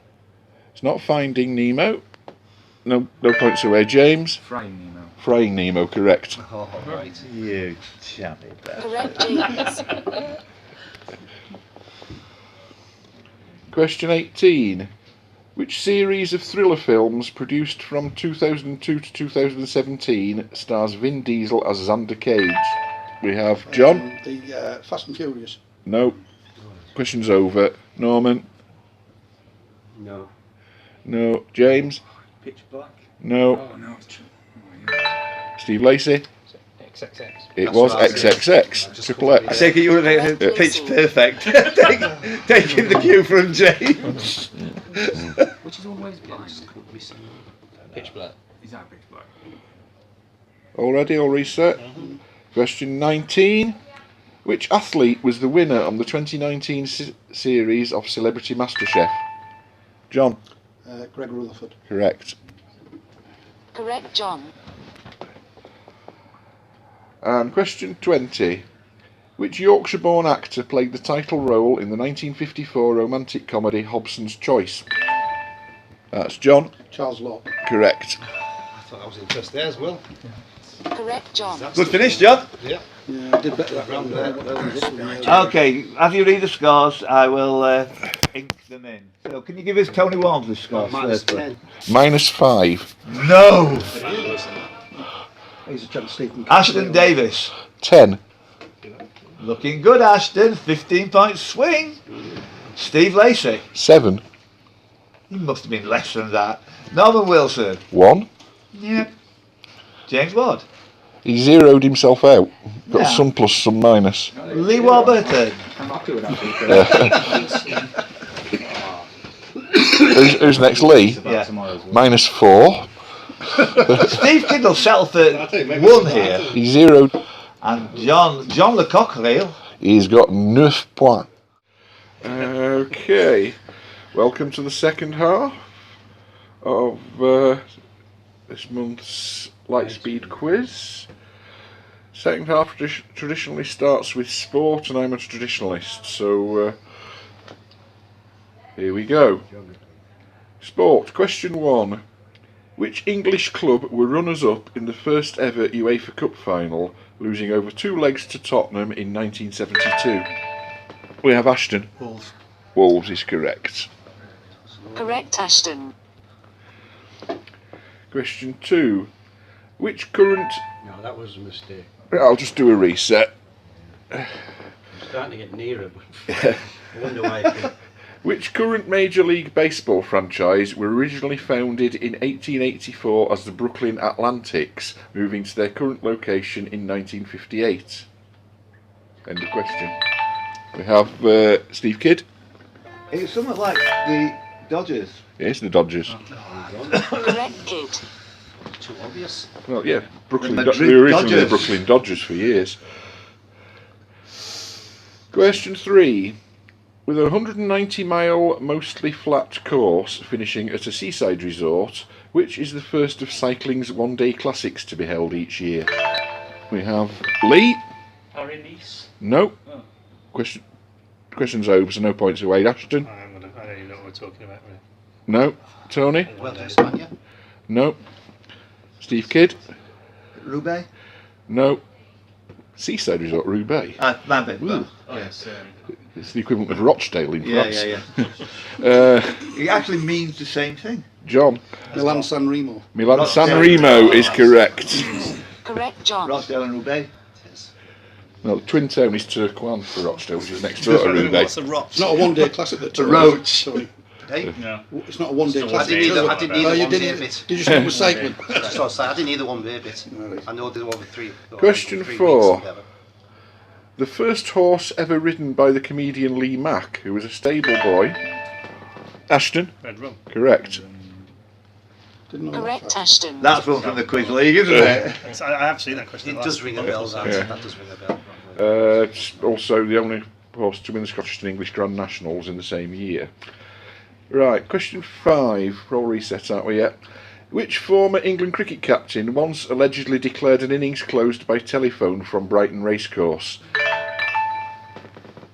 It's not Finding Nemo. No points away. James. Frying Nemo. Frying Nemo, correct. Oh, right. You chammy bear. Correct, James. Question 18. Which series of thriller films produced from 2002 to 2017 stars Vin Diesel as Xander Cage? We have John. The Fast and Furious. No. Question's over. Norman. No. No. James. Pitch Black. No. Oh no, it's true. Oh, yeah. Steve Lacey. XXX. It That's was what I said. XXX. Just Triple I X. take it you were pitch perfect. Taking the cue from James. Which is always blind. Pitch Black. Is that Pitch Black? Already, all reset. Question 19. Which athlete was the winner on the 2019 series of Celebrity MasterChef? John. Greg Rutherford. Correct. Correct, John. And question 20. Which Yorkshire-born actor played the title role in the 1954 romantic comedy Hobson's Choice? That's John. Charles Law. Correct. I thought I was interested there as well. Correct, John. Good finish, John. Yeah. Yeah, I did better that round there. Okay, as you read the scores, I will ink them in. So, can you give us Tony Walmsley's scores Minus first? 10. -5. No! He's a chance Stephen. Ashton Davis. 10. Looking good, Ashton. 15-point swing. Steve Lacey. 7. He must have been less than that. Norman Wilson. 1. Yep. James Ward. He zeroed himself out. Got Yeah. some plus, some minus. Lee Warburton. I'm happy with that. Who's next? Lee? Yeah. -4. Steve Kindle settled for 1 here. He zeroed. And John Lecoq-Reel. He's got 9 points. Okay. Welcome to the second half of this month's LightSpeed Quiz. Second half traditionally starts with sport, and I'm a traditionalist, so here we go. Sport, question 1. Which English club were runners-up in the first ever UEFA Cup final, losing over 2 legs to Tottenham in 1972? We have Ashton. Wolves. Wolves is correct. Correct, Ashton. Question 2. Which current... No, that was a mistake. I'll just do a reset. I'm starting to get nearer, but I wonder why I think. Which current Major League Baseball franchise were originally founded in 1884 as the Brooklyn Atlantics, moving to their current location in 1958? End of question. We have Steve Kidd. It's something like the Dodgers. Yes, the Dodgers. Correct, Kid. Too obvious. Well, yeah, Brooklyn. The Madrid They were originally the Dodgers. Brooklyn Dodgers for years. Question 3. With a 190-mile, mostly flat course finishing at a seaside resort, which is the first of cycling's one-day classics to be held each year? We have Lee. Paris-Nice. No. Oh. Question's over, so no points away. Ashton. I don't even know what we're talking about. Really. No. Tony. Well done, Spania. No. Steve Kidd. Roubaix? No. Seaside resort, Roubaix. Man, but- Ooh. Oh, yes. It's the equivalent of Rochdale in yeah, France. yeah. It actually means the same thing. John. Milan San Remo. Milan San Remo is correct. Correct, John. Rochdale and Roubaix. No, the twin town is Turcoing for Rochdale, which is next door to Roubaix. It's not a one-day classic. The Roach. Sorry. Hey? No. It's not a one-day I classic. didn't either- I is it? didn't either Oh, you one day didn't. bit. Did you start with cycling? So I didn't either one bit. Right. I know they were over 3. Question 3 4. weeks together. The first horse ever ridden by the comedian Lee Mack, who was a stable boy. Ashton. Red Rum. Correct. Didn't know that Correct, fact. Ashton. That's one from the Quiz League, isn't it? I have seen that question. It does ring a bell, that. Yeah. That does ring a bell. It's also the only horse to win the Scottish and English Grand Nationals in the same year. Right, question 5. We're all reset, aren't we yet? Which former England cricket captain once allegedly declared an innings closed by telephone from Brighton Racecourse?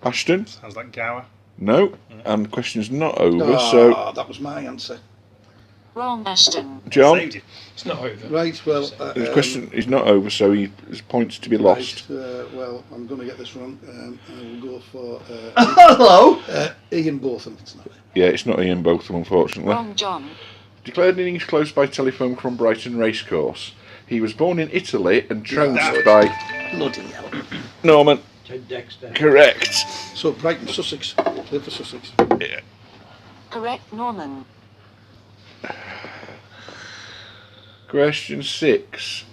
Ashton? Sounds like Gower. No. And the question's not over, so... Ah, that was my answer. Wrong, Ashton. John? Saved you. It's not over. Right, well... The question is not over, so there's points to be lost. Right, well, I'm going to get this wrong. I will go for Hello? Ian Botham. It's not. Yeah, it's not Ian Botham, unfortunately. Wrong, John. Declared an innings closed by telephone from Brighton Racecourse. He was born in Italy and trounced by... Bloody hell. Norman. Ted Dexter. Correct. So Brighton, Sussex. Live for Sussex. Yeah. Correct, Norman. Question 6.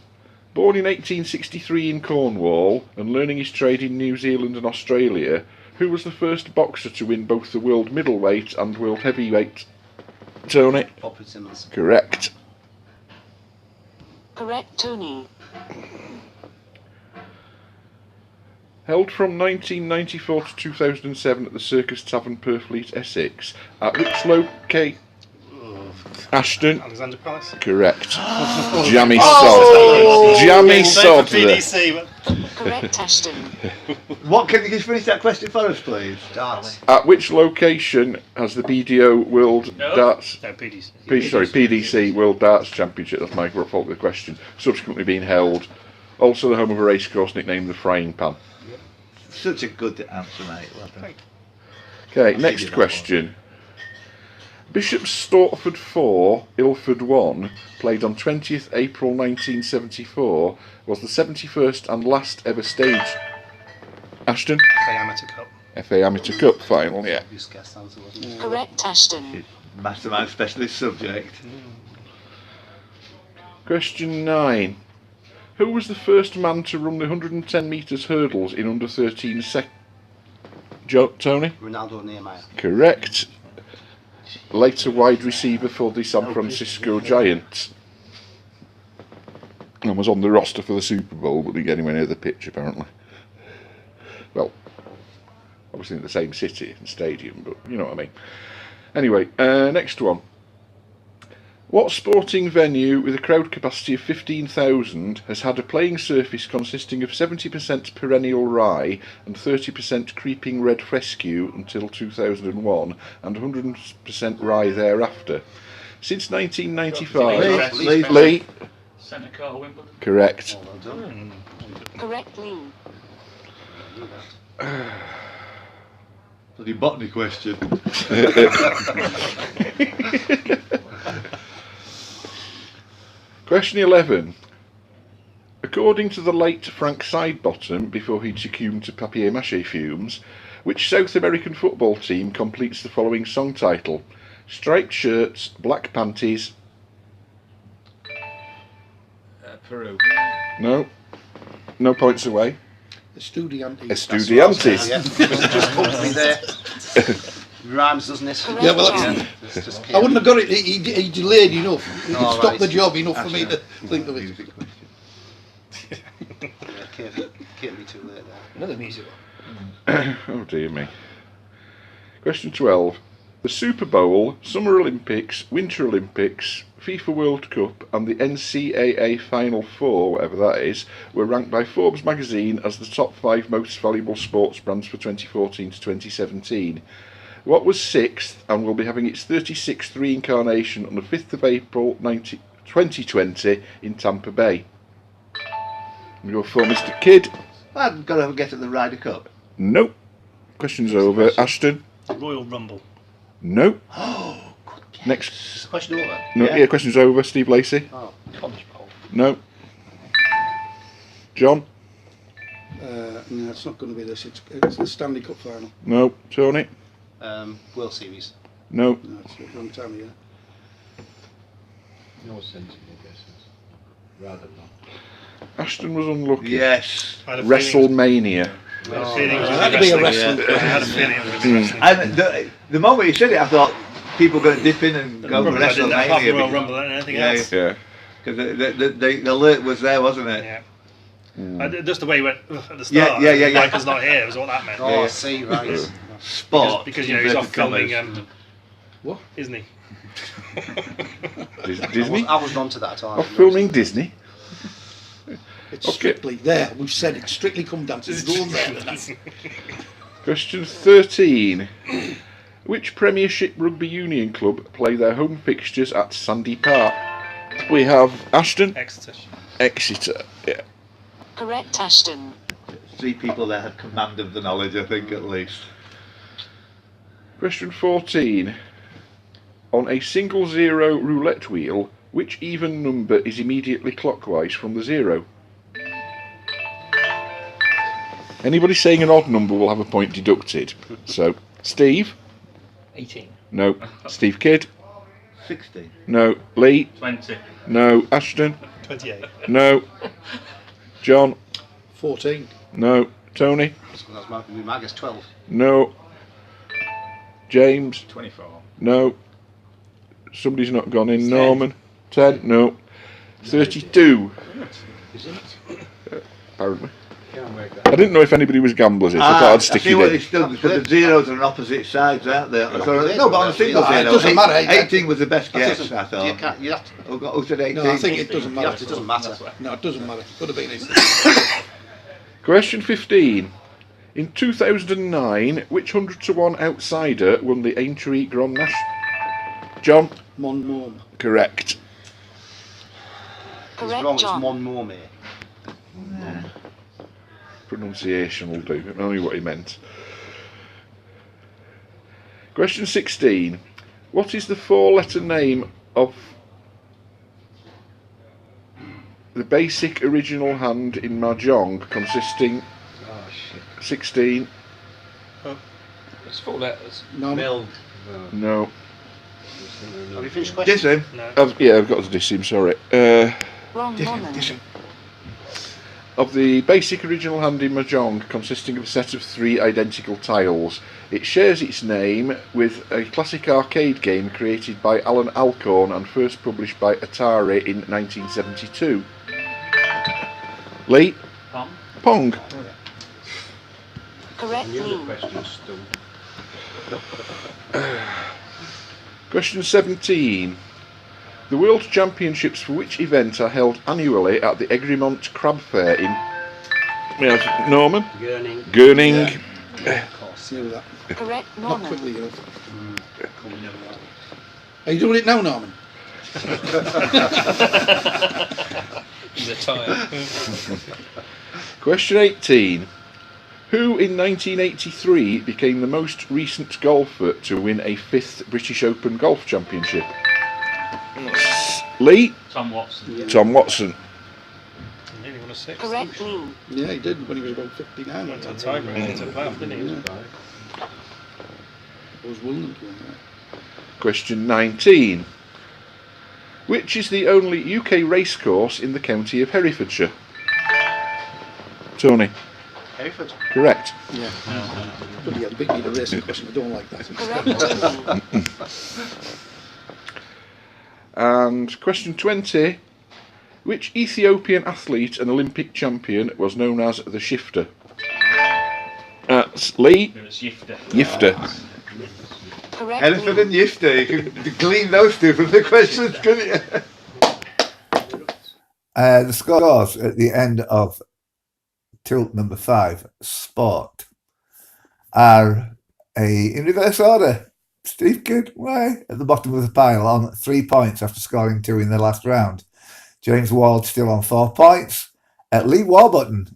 Born in 1863 in Cornwall and learning his trade in New Zealand and Australia, who was the first boxer to win both the world middleweight and world heavyweight? Tony? Bob Fitzsimmons. Correct. Correct, Tony. Held from 1994 to 2007 at the Circus Tavern, Purfleet, Essex, at which locate? Ashton? Alexander Palace. Correct. Jammy sod. Jammy Same sod for there. PDC, but Correct, Ashton. What, can you just finish that question for us, please? Darts. At which location has the BDO World Darts... No, PDC. PDC World Darts Championship, that's my fault with the question, subsequently been held? Also the home of a racecourse nicknamed the Frying Pan. Such a good answer, mate. Well done. Okay, next question. Bishop's Stortford 4, Ilford 1, played on 20th April 1974, was the 71st and last ever stage. Ashton? FA Amateur Cup. FA Amateur Cup final, yeah. Obvious guess answer, wasn't it? Correct, Ashton. Mastermind specialist subject. Question 9. Who was the first man to run the 110 metres hurdles in under 13 seconds? Tony? Ronaldo Nehemiah. Correct. Later wide receiver for the San Francisco Giants. And was on the roster for the Super Bowl, but didn't get anywhere near the pitch apparently. Well, obviously in the same city and stadium, but you know what I mean. Anyway, next one. What sporting venue with a crowd capacity of 15,000 has had a playing surface consisting of 70% perennial rye and 30% creeping red fescue until 2001 and 100% rye thereafter? Since 1995... Lee. Centre Court, Wimbledon. Correct. Well done. Correct, Lee. Bloody botany question. Question 11. According to the late Frank Sidebottom, before he'd succumbed to papier-mâché fumes, which South American football team completes the following song title? Striped shirts, black panties... Peru. No. No points away. Estudiantes. Estudiantes. Yeah. Just company there. Rhymes, doesn't it? Correct, Yeah, well, John. It's just I wouldn't have got it. He delayed enough. He Oh, stopped right. the job enough for me to think of it. Yeah, can't be too late there. Another music one. Oh dear me. Question 12. The Super Bowl, Summer Olympics, Winter Olympics, FIFA World Cup and the NCAA Final Four, whatever that is, were ranked by Forbes magazine as the top 5 most valuable sports brands for 2014 to 2017. What was 6th and will be having its 36th reincarnation on the 5th of April 2020 in Tampa Bay? We go for Mr. Kidd. I've got to have a guess at the Ryder Cup. Nope. Question's over. Ashton? Royal Rumble. Nope. Next. Is the question over? No, Yeah. yeah, question's over. Steve Lacey? Oh. College Bowl. No. John? No, it's not going to be this. It's the Stanley Cup final. No. Tony? World Series. No. No, it's the wrong time of year. No sensible guesses. Rather not. Ashton was unlucky. Yes. I had a feeling- WrestleMania. I had a feeling it was That'd be a wrestling. wrestling. I had a feeling it was wrestling. And the moment you said it, I thought people were going to dip in and go for Probably I didn't have half the WrestleMania. Royal Rumble and anything Yeah, else. Yeah. Because the alert was there, wasn't it? Yeah. Just the way he went at the start. Yeah. Michael's not here was what that meant. Oh, Yeah. see, right. Sport. Because you know he's off inverted filming, commas. What? isn't he? Disney? I was on to that time. Off filming Disney? It's Okay. strictly there. We've said it. Strictly come down to the rules there. And that's Question 13. Which Premiership Rugby Union club play their home fixtures at Sandy Park? We have Ashton, Exeter. Exeter. Yeah. Correct, Ashton. 3 people there had command of the knowledge, I think, at least. Question 14. On a single zero roulette wheel, which even number is immediately clockwise from the zero? Anybody saying an odd number will have a point deducted. So, Steve? 18. No. Steve Kidd? 16. No. Lee? 20. No. Ashton? 28. No. John? 14. No. Tony? So that's my guess, 12. No. James? 24. No. Somebody's not gone in. 10. Norman? 10? No. 32. Apparently. Can't work that. I didn't know if anybody was gamblers. I thought I'd stick see it what in. it's done, because the zeros are on opposite sides, aren't they? So, no, but on a single No, it zero, doesn't matter. 18 was the best It guess, doesn't- I You thought. can't, you have to, Who said 18? No, I think it doesn't matter. it doesn't matter. No, it doesn't matter. Could have been it. Question 15. In 2009, which 100 to 1 outsider won the Aintree Grand National? John? Mon. Correct. He's Correct, wrong, it's John. Mon Morme. Pronunciation will do. I knew what he meant. Question 16. What is the 4-letter name of the basic original hand in Mahjong consisting... Oh shit. 16. It's 4 letters. Norman. Meld. No. Have you finished the question? Diss him. No. Yeah, I've got to diss him, sorry. Wrong woman. Of the basic original hand in Mahjong consisting of a set of 3 identical tiles. It shares its name with a classic arcade game created by Alan Alcorn and first published by Atari in 1972. Lee? Pong. Correct, The other Lee. question's still. Question 17. The World Championships for which event are held annually at the Egremont Crab Fair in... We have Norman? Gurning. Gurning. Of course, you know that. Correct, Not Norman. quickly enough. Are you doing it now, Norman? He's a tire. Question 18. Who in 1983 became the most recent golfer to win a 5th British Open Golf Championship? Lee? Tom Watson. Yeah. Tom Watson. He nearly won a 6. Correct, Lee. Yeah, he did when he was about 59. Went on time, really, to Bath, didn't he? Yeah. It was William doing that. Question 19. Which is the only UK racecourse in the county of Herefordshire? Tony? Hereford. Correct. Yeah. Bloody hell, big need a racing question. I don't like that. Correct, Lee. And question 20. Which Ethiopian athlete and Olympic champion was known as the shifter? That's Lee. It's Yifter. Yifter. Correct, Elephant Lee. and Yifter, you can glean those two from the questions, couldn't you? The scores at the end of tilt number 5, sport, are in reverse order. Steve Kidd, why? At the bottom of the pile on 3 points after scoring 2 in the last round. James Ward still on 4 points. Lee Warbutton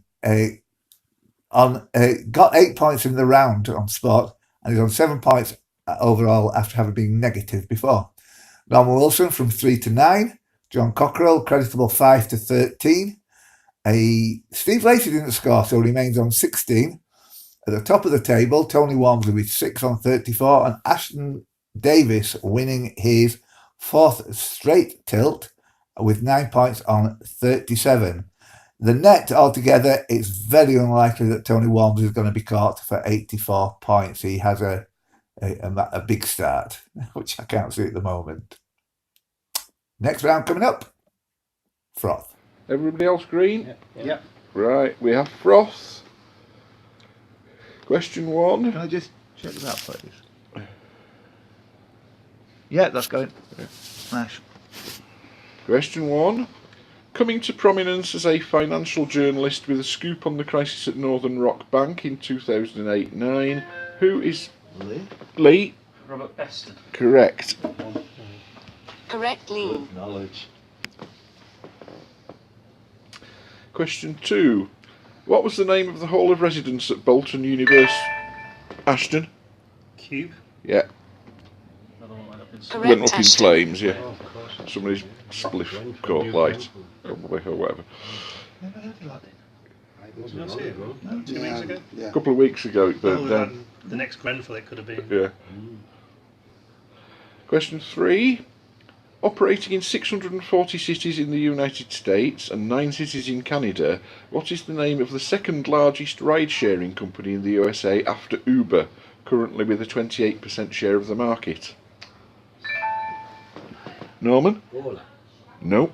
got 8 points in the round on sport and is on 7 points overall after having been negative before. Norman Wilson from 3 to 9. John Cockrell, creditable 5 to 13. Steve Lacey didn't score, so remains on 16. At the top of the table, Tony Walmsley with 6 on 34 and Ashton Davis winning his 4th straight tilt with 9 points on 37. The net altogether, it's very unlikely that Tony Walmsley is going to be caught for 84 points. He has a big start, which I can't see at the moment. Next round coming up, Froth. Everybody else green? Yep. Right, we have Froth. Question 1. Can I just check that, please? Yeah, that's going. Smash. Question 1. Coming to prominence as a financial journalist with a scoop on the crisis at Northern Rock Bank in 2008-9, who is Lee? Robert Beston. Correct. Correct, Lee. Knowledge. Question 2. What was the name of the Hall of Residence at Bolton University? Ashton? Cube. Yeah. Another one went up in Correct, Went up in Ashton. flames, yeah. Oh, of course. Somebody's spliff caught light, probably, or whatever. Never heard of that. Did you not see it? No. 2 weeks ago? Yeah. A couple of weeks ago it Oh, burnt down. the next Grenfell it could have been. Yeah. Question 3. Operating in 640 cities in the United States and 9 cities in Canada, what is the name of the second largest ride-sharing company in the USA after Uber, currently with a 28% share of the market? Norman? Ola. No.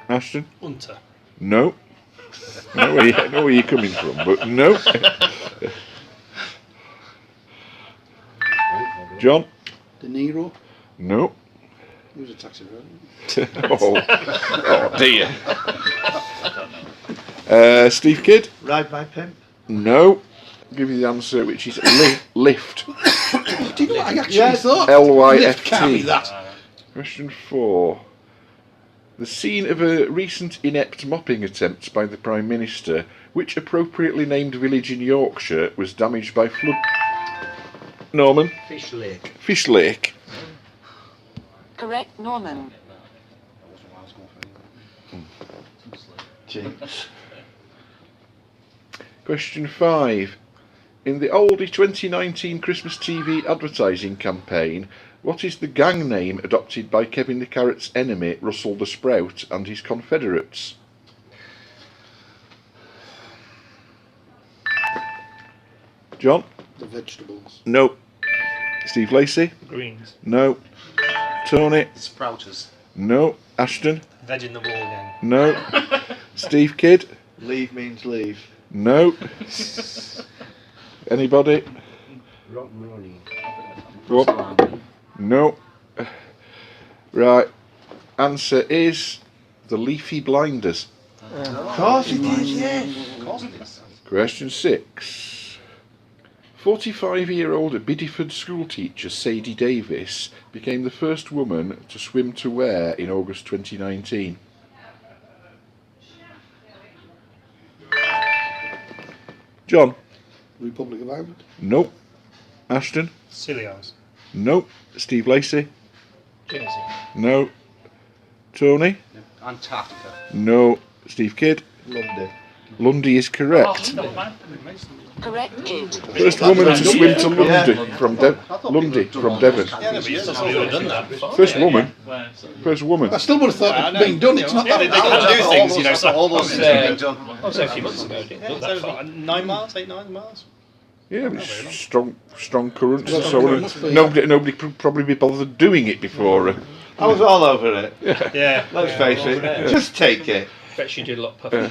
Ashton? Hunter. No. I know where you're coming from, but no. John? De Niro. No. He was a taxi driver. Oh dear. Steve Kidd? Ride my pimp. No. I'll give you the answer, which is lift. Do you know what I actually Yes. thought? LYFT. Lift can't be that. Question 4. The scene of a recent inept mopping attempt by the Prime Minister, which appropriately named village in Yorkshire, was damaged by flood. Norman? Fish Lake. Fish Lake. Correct, Norman. Jinx. Question 5. In the oldie 2019 Christmas TV advertising campaign, what is the gang name adopted by Kevin the Carrot's enemy, Russell the Sprout, and his confederates? John? The vegetables. No. Steve Lacey? Greens. No. Tony? Sprouters. No. Ashton? Veg in the wall gang. No. Steve Kidd? Leave means leave. No. Anybody? Rock Ronnie. What? No. Right. Answer is the Leafy Blinders. Of course it is, yes. Of course it is. Question 6. 45-year-old Bideford schoolteacher Sadie Davis became the first woman to swim to where in August 2019? John? Republic of Ireland. Nope. Ashton? Silly eyes. Nope. Steve Lacey? Jersey. No. Tony? Antarctica. No. Steve Kidd? Lundy. Lundy is correct. Correct, Kid. First woman to swim to Lundy Yeah. from Lundy from Devon. First woman. First woman. I still would have thought it being done. It's not that. They can do things, you know. So All those things have been done. I was there a few months ago. Didn't look that far. 9 miles, 8-9 miles. Yeah, but strong currents and Well, so it on. must be, Nobody could probably be bothered doing it before. I was all over it. Yeah. Let's face it. Just take it. Bet you did a lot of puffing.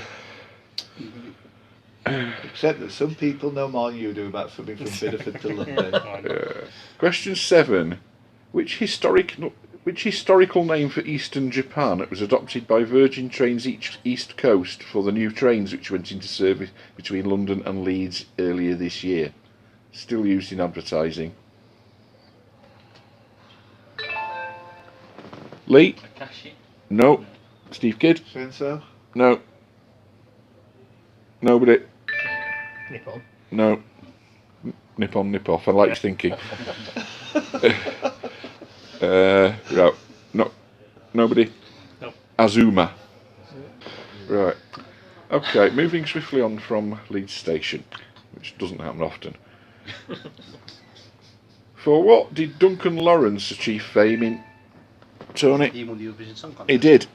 Except that some people know more than you do about swimming from Bideford to London. Question 7. Which historical name for Eastern Japan was adopted by Virgin Trains East Coast for the new trains which went into service between London and Leeds earlier this year? Still used in advertising. Lee? No. Steve Kidd? Saying so? No. Nobody? Nippon. No. Nip on, nip off. I like your thinking. Right. No. Nobody? No. Azuma. Right. Okay, moving swiftly on from Leeds Station, which doesn't happen often. For what did Duncan Lawrence achieve fame in... Tony? He won the Eurovision Song Contest. He did.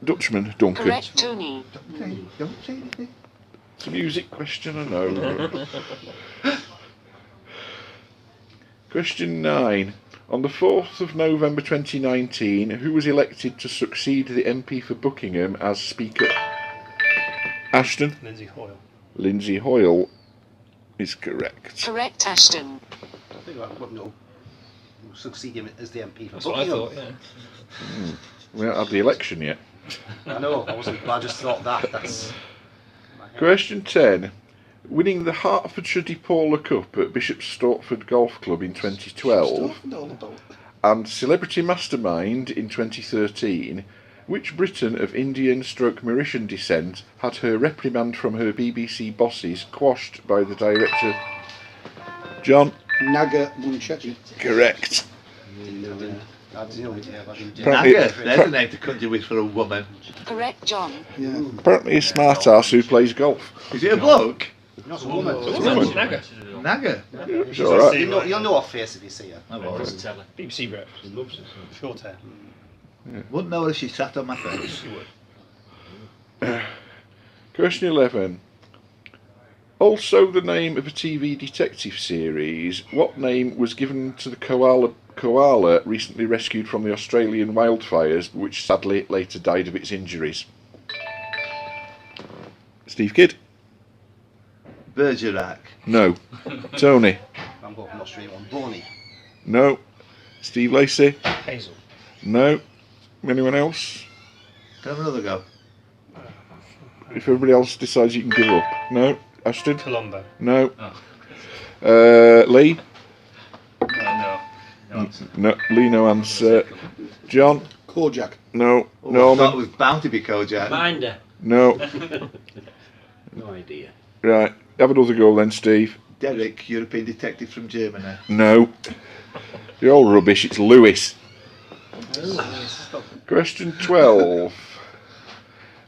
Dutchman, Duncan. Correct, Tony. Don't say anything. It's a music question, I know. Question 9. On the 4th of November 2019, who was elected to succeed the MP for Buckingham as Speaker? Ashton? Lindsay Hoyle. Lindsay Hoyle is correct. Correct, Ashton. I think I wouldn't know. Succeed him as the MP for That's what I Buckingham. thought, yeah. We haven't had the election yet. I know, I wasn't. I just thought that's. Question 10. Winning the Hertfordshire DePaula Cup at Bishop Stortford Golf Club in 2012 and Celebrity Mastermind in 2013, which Briton of Indian/Mauritian descent had her reprimand from her BBC bosses quashed by the director? John? Naga Munchetti. Correct. I had no idea about him. Apparently- Naga, there's a name to conjure with for a woman. Correct, John. Yeah. Apparently a smart ass who plays golf. Is it a bloke? Not a woman. Woman. Naga. Naga. It's alright. You'll know her face if you see her. BBC rep. Loves it. Short hair. Wouldn't know if she sat on my face. She would. Question 11. Also the name of a TV detective series, what name was given to the koala recently rescued from the Australian wildfires, which sadly later died of its injuries? Steve Kidd? Bergerac. No. Tony? I'm going from Australia one. Boney. No. Steve Lacey? Hazel. No. Anyone else? Can I have another go? if everybody else decides you can give up. No? Ashton? Colombo. No. Oh. Lee? No. No answer. No. Lee, no answer. John? Kojak. No. Oh, I thought it Norman? was bound to be Kojak. Binder. No. No idea. Right. Have another go then, Steve. Derek, European detective from Germany. No. You're all rubbish. It's Lewis. Question 12.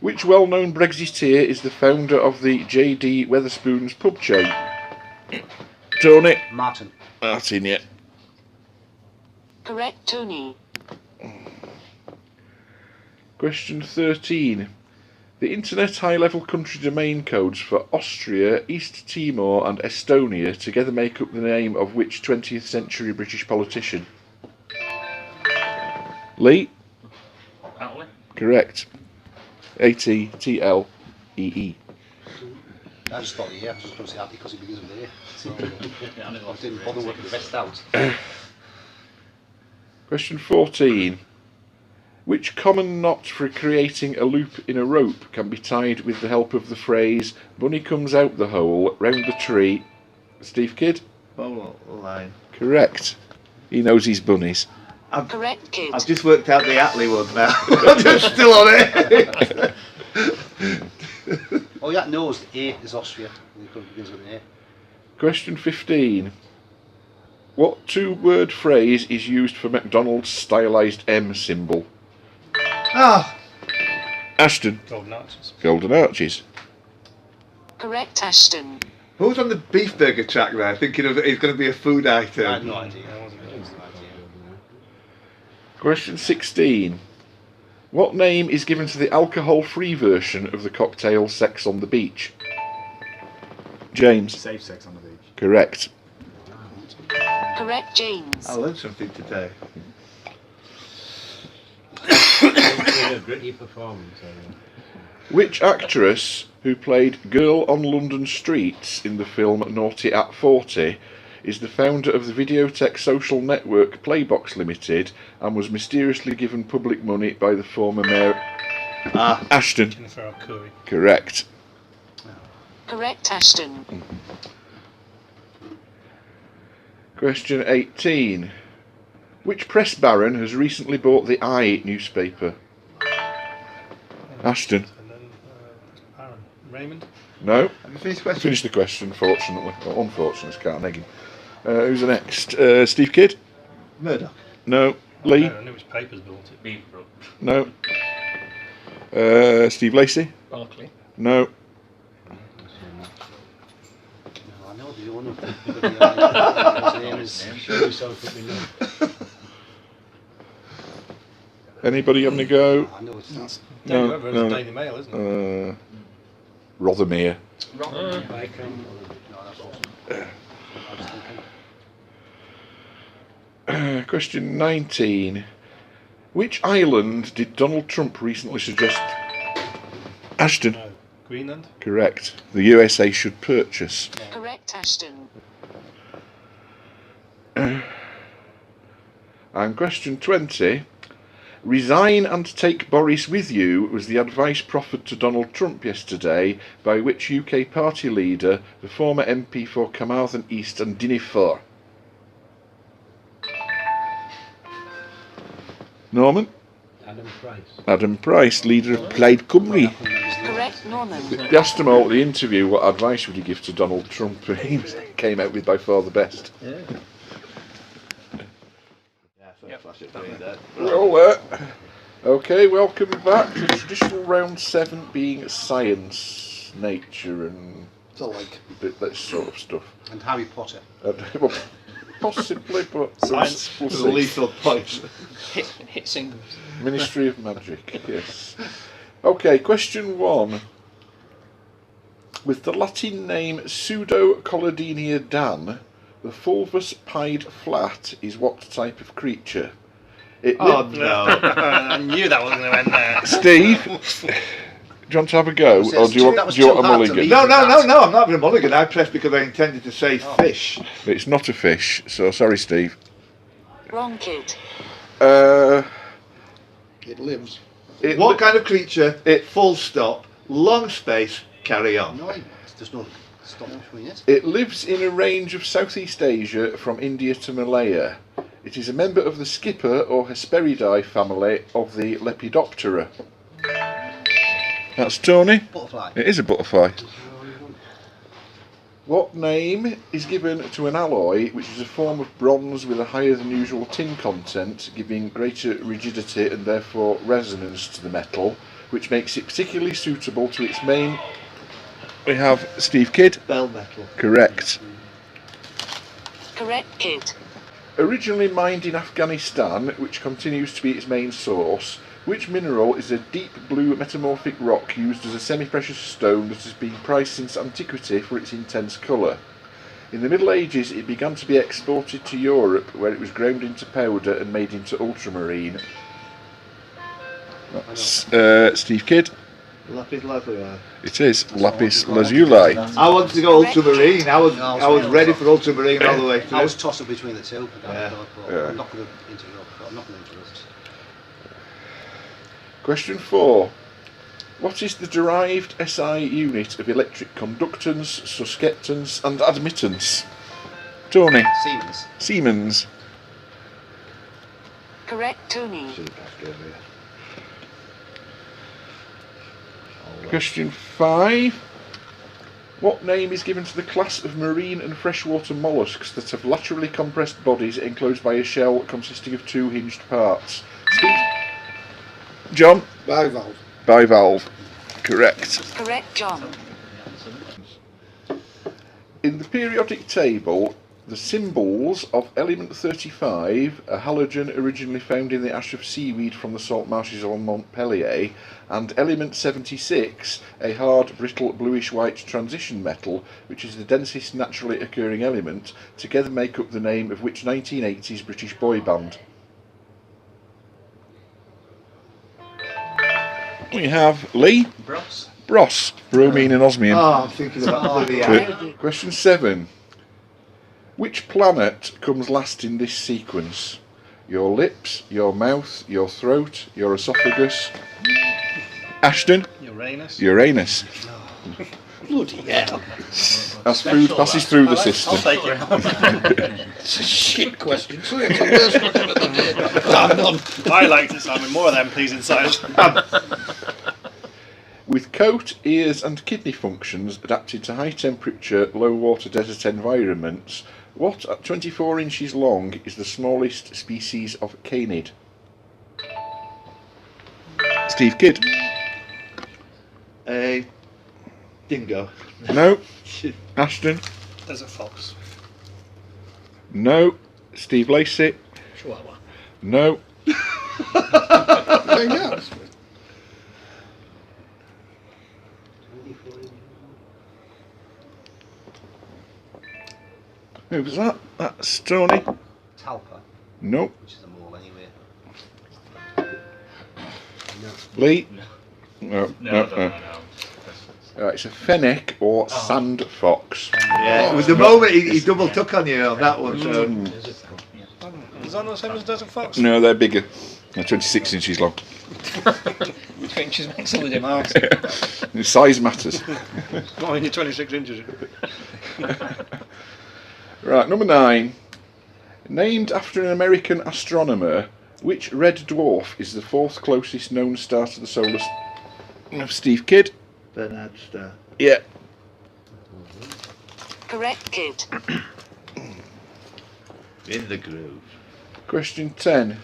Which well-known Brexiteer is the founder of the J.D. Wetherspoon's pub chain? Tony? Martin. Martin, yeah. Correct, Tony. Question 13. The Internet high-level country domain codes for Austria, East Timor and Estonia together make up the name of which 20th century British politician? Lee? Attlee? Correct. A-T-T-L-E-E. I just thought, yeah, I was just going to say Atty because he begins with A. So Yeah, I I didn't bother working the rest out. Question 14. Which common knot for creating a loop in a rope can be tied with the help of the phrase "bunny comes out the hole, round the tree"? Steve Kidd? Oh, line. Correct. He knows his bunnies. Correct, Kid. I've just worked out the Attlee one now. I'm just still on it. Oh, yeah, knows A is Austria. He begins with an A. Question 15. What two-word phrase is used for McDonald's stylised M symbol? Ah, Ashton. Golden Arches. Golden Arches. Correct, Ashton. who's on the beef burger track there thinking of it's going to be a food item? I had no idea. I wasn't No going idea. Question 16. What name is given to the alcohol-free version of the cocktail Sex on the Beach? James. Safe sex on the beach. Correct. Correct, James. I learned something today. A gritty performance. Which actress who played Girl on London Streets in the film Naughty at 40 is the founder of the videotech social network Playbox Limited and was mysteriously given public money by the former mayor Ashton? Jennifer Curry. Correct. Correct, Ashton. Question 18. Which press baron has recently bought the Eye newspaper? Ashton. And then Aaron. Raymond. No. Have you finished the question? Finish the question, fortunately. Or unfortunately, Carnegie. Who's the next? Steve Kidd? Murdoch. No. Lee? I knew which papers built it. Beaverbrook. No. Steve Lacey? Barkley. No. I know the owner of the his name is. Show yourself up in there. Anybody having a go? I know it's not. Daily No, Weather no, is no. Daily Mail, isn't it? Rothermere. Wycombe. No, that's awesome. I was thinking. Question 19. Which island did Donald Trump recently suggest? Ashton. No. Greenland. Correct. The USA should purchase. Correct, Ashton. And question 20. Resign and take Boris with you was the advice proffered to Donald Trump yesterday by which UK party leader, the former MP for Carmarthen East and Dinifor? Norman? Adam Price. Adam Price, leader of Plaid Cymru. Correct, Norman. They asked him all at the interview what advice would he give to Donald Trump. He came out with by far the best. Yeah, so flash it through there. We're all there. Okay, welcome back to traditional round 7 being science, nature and So like, a bit that sort of stuff. And Harry Potter. Well, possibly, but Science. we'll The see. lethal points. Hit singles. Ministry of Magic, yes. Okay, question 1. With the Latin name Pseudocollidinia dan, the fulvous pied flat is what type of creature? It Oh li- no. I knew that wasn't going to end there. Steve, do you want to have a go, Was it or do you that want, was do you too want a hard to mulligan? read. No, I'm not having a mulligan. I pressed because I intended to say fish. It's not a fish, so sorry, Steve. Wrong, Kid. it lives. It What li- kind of creature, It- full stop, long space, carry on. No, there's no stop between it. It lives in a range of Southeast Asia from India to Malaya. It is a member of the skipper or Hesperidae family of the Lepidoptera. That's Tony. Butterfly. It is a butterfly. What name is given to an alloy which is a form of bronze with a higher than usual tin content, giving greater rigidity and therefore resonance to the metal, which makes it particularly suitable to its main... We have Steve Kidd. Bell metal. Correct. Correct, Kid. Originally mined in Afghanistan, which continues to be its main source, which mineral is a deep blue metamorphic rock used as a semi-precious stone that has been prized since antiquity for its intense colour? In the Middle Ages it began to be exported to Europe, where it was ground into powder and made into ultramarine. That's Steve Kidd. Lapis lazuli. It is lapis lazuli. I wanted to go ultramarine. I was ready for ultramarine all the way through. I was tossing between the two. Yeah. I'm not going to interrupt. I'm not going to interrupt. Question 4. What is the derived SI unit of electric conductance, susceptance and admittance? Tony. Siemens. Siemens. Correct, Tony. Question 5. What name is given to the class of marine and freshwater mollusks that have laterally compressed bodies enclosed by a shell consisting of 2 hinged parts? Steve? John? Bivalve. Bivalve. Correct. Correct, John. In the periodic table, the symbols of element 35, a halogen originally found in the ash of seaweed from the salt marshes of Montpellier, and element 76, a hard, brittle, bluish-white transition metal, which is the densest naturally occurring element, together make up the name of which 1980s British boy band? We have Lee. Bros. Bros. Bromine and osmium. Oh, I'm thinking about bloody hell. Question 7. Which planet comes last in this sequence? Your lips, your mouth, your throat, your esophagus? Ashton? Uranus. Uranus. Bloody hell. As food passes through the I'll system. take it. It's a shit question. So it's the worst question of the day. Damn none. I liked it, Simon. More of them, please, inside. With coat, ears and kidney functions adapted to high temperature, low water desert environments, what at 24 inches long is the smallest species of canid? Steve Kidd. A dingo. No. Ashton. There's a fox. No. Steve Lacey. Chihuahua. No. There you go. Who was that? That's Tony. Talpa, No. which is a mole anyway. Lee. No. No. It's a fennec or sand fox. Yeah, with the moment he double took on you on that one. So. Is that not the same as desert fox? No, they're bigger. They're 26 inches long. Which inches makes all the difference. Size matters. Not only 26 inches. Right, number 9. Named after an American astronomer, which red dwarf is the 4th closest known star to the solar system? Steve Kidd. Bernard Star. Yeah. Correct, Kid. In the groove. Question 10.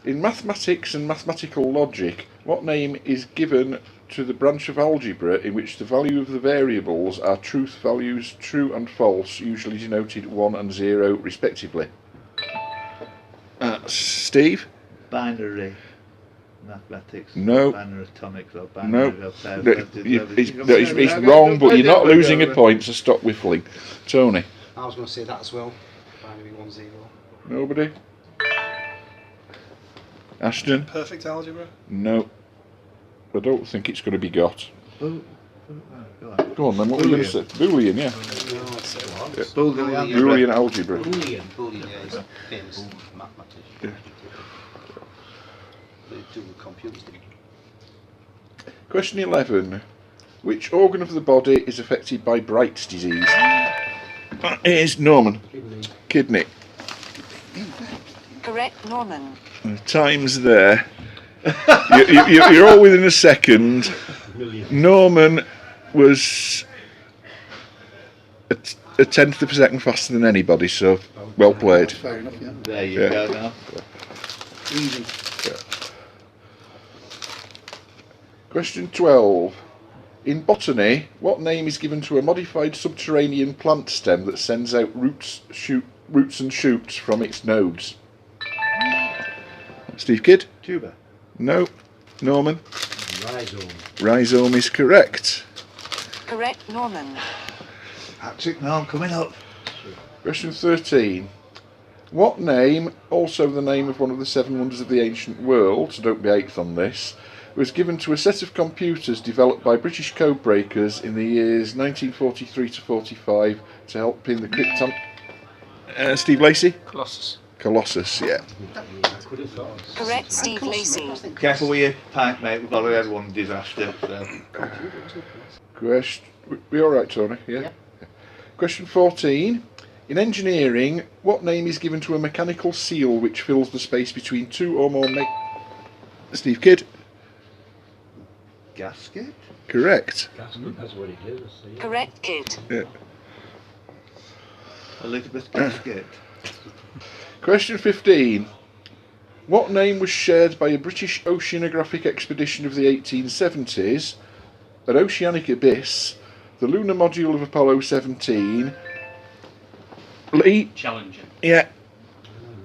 In mathematics and mathematical logic, what name is given to the branch of algebra in which the value of the variables are truth values, true and false, usually denoted 1 and 0 respectively? Steve? Binary mathematics. No. Binary atomics or No. binary He's wrong, but you're not losing a point, so stop whiffling. Tony? I was going to say that as well. Binary 1-0. Nobody? Ashton? Perfect algebra. No. I don't think it's going to be got. Go Go on then, what were you going to say? Boolean, yeah. Boolean algebra. Boolean, yeah, he's a famous mathematician. Yeah. They do with computers, didn't Question 11. Which organ of the body is affected by Bright's disease? That is Norman. Kidney. Correct, Norman. Time's there. You're all within a second. Norman was a tenth of a second faster than anybody, so well played. Fair enough, yeah. There you Yeah. go now. Easy. Question 12. In botany, what name is given to a modified subterranean plant stem that sends out roots and shoots from its nodes? Steve Kidd? Tuba. No. Norman? Rhizome. Rhizome is correct. Correct, Norman. Patrick, no, I'm coming up. Question 13. What name, also the name of one of the 7 wonders of the ancient world, so don't be eighth on this, was given to a set of computers developed by British code breakers in the years 1943 to 45 to help pin the crypton... Steve Lacey? Colossus. Colossus, yeah. Correct, Steve Lacey. Careful with your pint, mate. We've already had one disaster. So. Question... We alright, Tony? Yeah? Question 14. In engineering, what name is given to a mechanical seal which fills the space between 2 or more Steve Kidd? Gasket? Correct. That's what it is. See? Correct, Kid. Yeah. Elizabeth Gasket. Question 15. What name was shared by a British oceanographic expedition of the 1870s, an oceanic abyss, the lunar module of Apollo 17? Lee? Challenger. Yeah.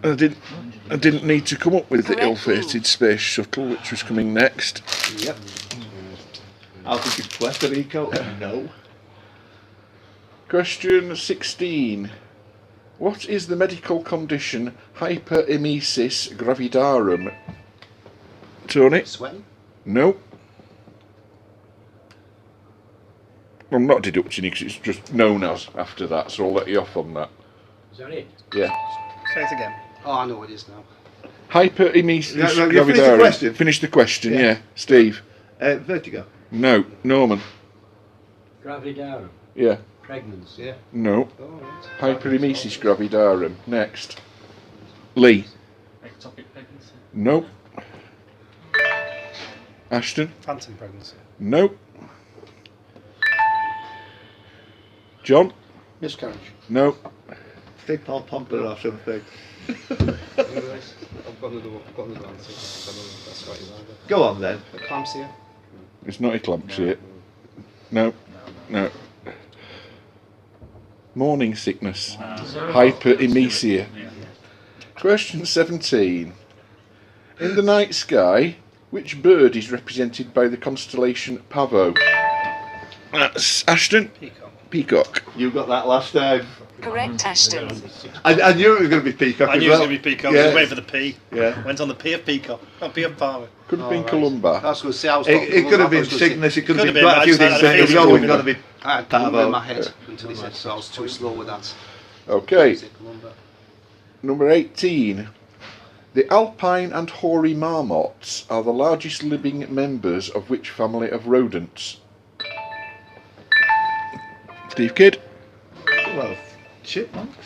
I didn't need to come up with the ill-fated space shuttle, which was coming next. Yep. I was thinking Puerto Rico. No. Question 16. What is the medical condition hyperemesis gravidarum? Tony? Sweating? No. I'm not deducting it because it's just known as after that, so I'll let you off on that. Is that it? Yeah. Say it again. Oh, I know what it is now. Hyperemesis Yeah, no, you gravidarum. finished the question? Finish the question, Yeah. yeah. Steve? Vertigo. No. Norman? Gravidarum. Yeah. Pregnancy. Yeah. No. Oh, right. Hyperemesis gravidarum. Next. Lee? Ectopic pregnancy. No. Ashton? Phantom pregnancy. No. John? Miscarriage. No. Stick Paul Pomper or something. I've got another answer. I've got another, that's right, either. Go on then. Eclampsia. It's not eclampsia. No. No. Morning sickness. Hyperemesia. Yeah. Question 17. In the night sky, which bird is represented by the constellation Pavo? That's Ashton? Peacock. Peacock. You got that last time. Correct, Ashton. I knew it was going to be Peacock I as knew it was well. going to be Peacock. I Yeah. was waiting for the P. Yeah. Went on the P of Peacock. Not P of Power. Could have been Oh, right. Columba. I was going to say, I was It could have been Cygnus, it could have Could been have quite a been, few I just things. had a It was feeling always it going to be I had Columba in Pavo. my head until he said, so I was too slow with that. Okay. Is it Columba? Number 18. The alpine and hoary marmots are the largest living members of which family of rodents? Steve Kidd? Well, chipmunks.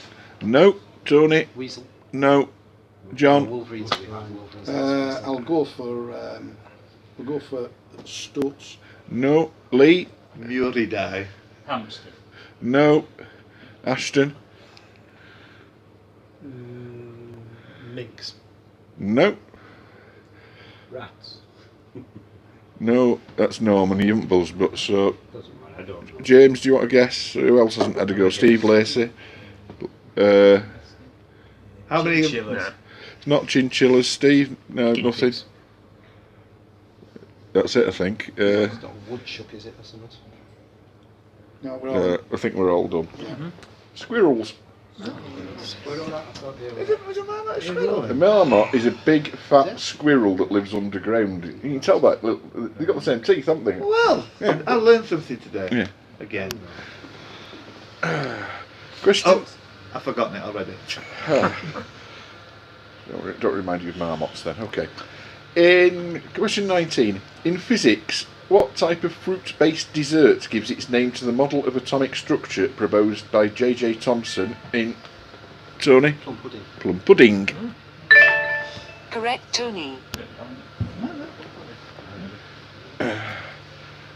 No. Tony? Weasel. No. John? Wolverines. Wolverines. I'll go for Stoats. No. Lee? Muridae. Hamster. No. Ashton? Minx. No. Rats. No. That's Norman. You haven't buzzed, but so... Doesn't matter. I don't know. James, do you want to guess? Who else hasn't had a go? Steve Lacey? How many? Chinchillas. Not chinchillas, Steve? No, nothing. That's it, I think. It's not woodchuck, is it, or something? No, we're all, I think we're all done. Squirrels. Squirrel, I thought they were. Was a man that squirrel? A marmot is a big fat squirrel that lives underground. You can tell that. Look, they've got the same teeth, haven't they? Well, Yeah. I learned something today. Yeah. Again. Question. Oh, I've forgotten it already. Don't remind you of marmots then. Okay. In question 19, in physics, What type of fruit-based dessert gives its name to the model of atomic structure proposed by J.J. Thomson in... Tony? Plum pudding. Plum pudding. Correct, Tony.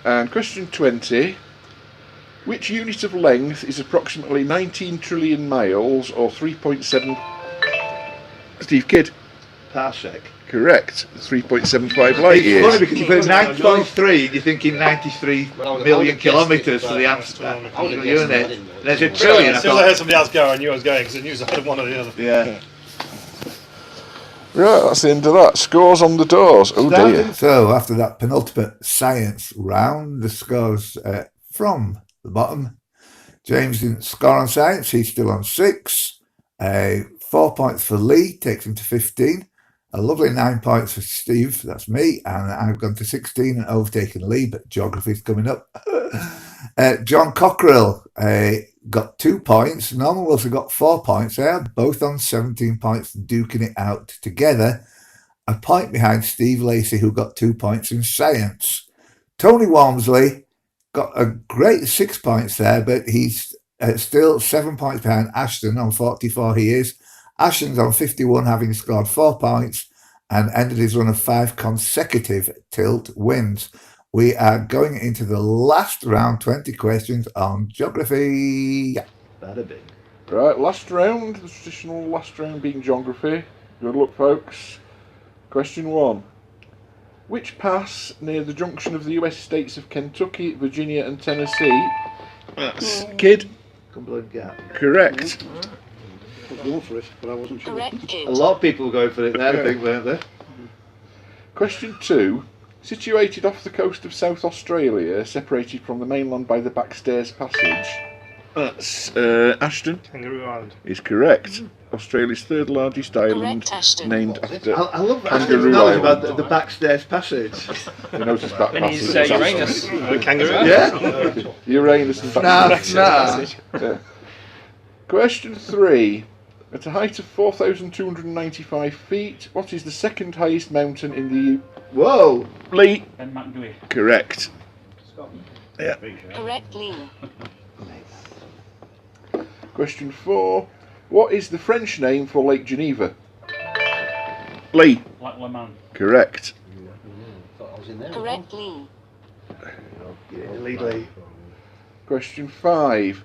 And question 20. Which unit of length is approximately 19 trillion miles or 3.7... Steve Kidd. Parsec. Correct. 3.75 light It's years. funny because you put 9.3 and you're thinking 93 million kilometres for the answer. Unit. There's a trillion. As soon as I heard somebody else go, I knew I was going because I knew it was either one or the other. Yeah. Right, that's the end of that. Scores on the doors. Oh dear. So after that penultimate science round, the scores from the bottom. James didn't score on science. He's still on 6. 4 points for Lee, takes him to 15. A lovely 9 points for Steve, that's me, and I've gone to 16 and overtaken Lee, but geography's coming up. John Cockrell got 2 points. Norman Wilson got 4 points. They are both on 17 points, duking it out together. A point behind Steve Lacey, who got 2 points in science. Tony Walmsley got a great 6 points there, but he's still 7 points behind Ashton on 44 he is. Ashton's on 51, having scored 4 points and ended his run of 5 consecutive tilt wins. We are going into the last round, 20 questions on geography. That'd be. Right, last round, the traditional last round being geography. Good luck, folks. Question 1. Which pass near the junction of the US states of Kentucky, Virginia and Tennessee? That's Kidd. Cumberland Gap. Correct. I was going for it, but I wasn't sure. Correct, Kidd. A lot of people were going for it there, I think, weren't they? Question 2. Situated off the coast of South Australia, separated from the mainland by the Backstairs Passage. That's Ashton. Kangaroo Island. Is correct. Australia's third largest island, Correct, Ashton. named after I love Kangaroo knowledge Island. about the Backstairs Passage. You notice back When he's passage. Uranus. Kangaroo Yeah? Uranus and Backstairs. Yeah. Question 3. At a height of 4,295 feet, what is the second highest mountain in the... Whoa! Lee. Ben McDewey. Correct. Yeah. Correct, Lee. Question 4. What is the French name for Lake Geneva? Lee. Like Le Mans. Correct. Thought I was in there. Correct, Lee. Lee. Question 5.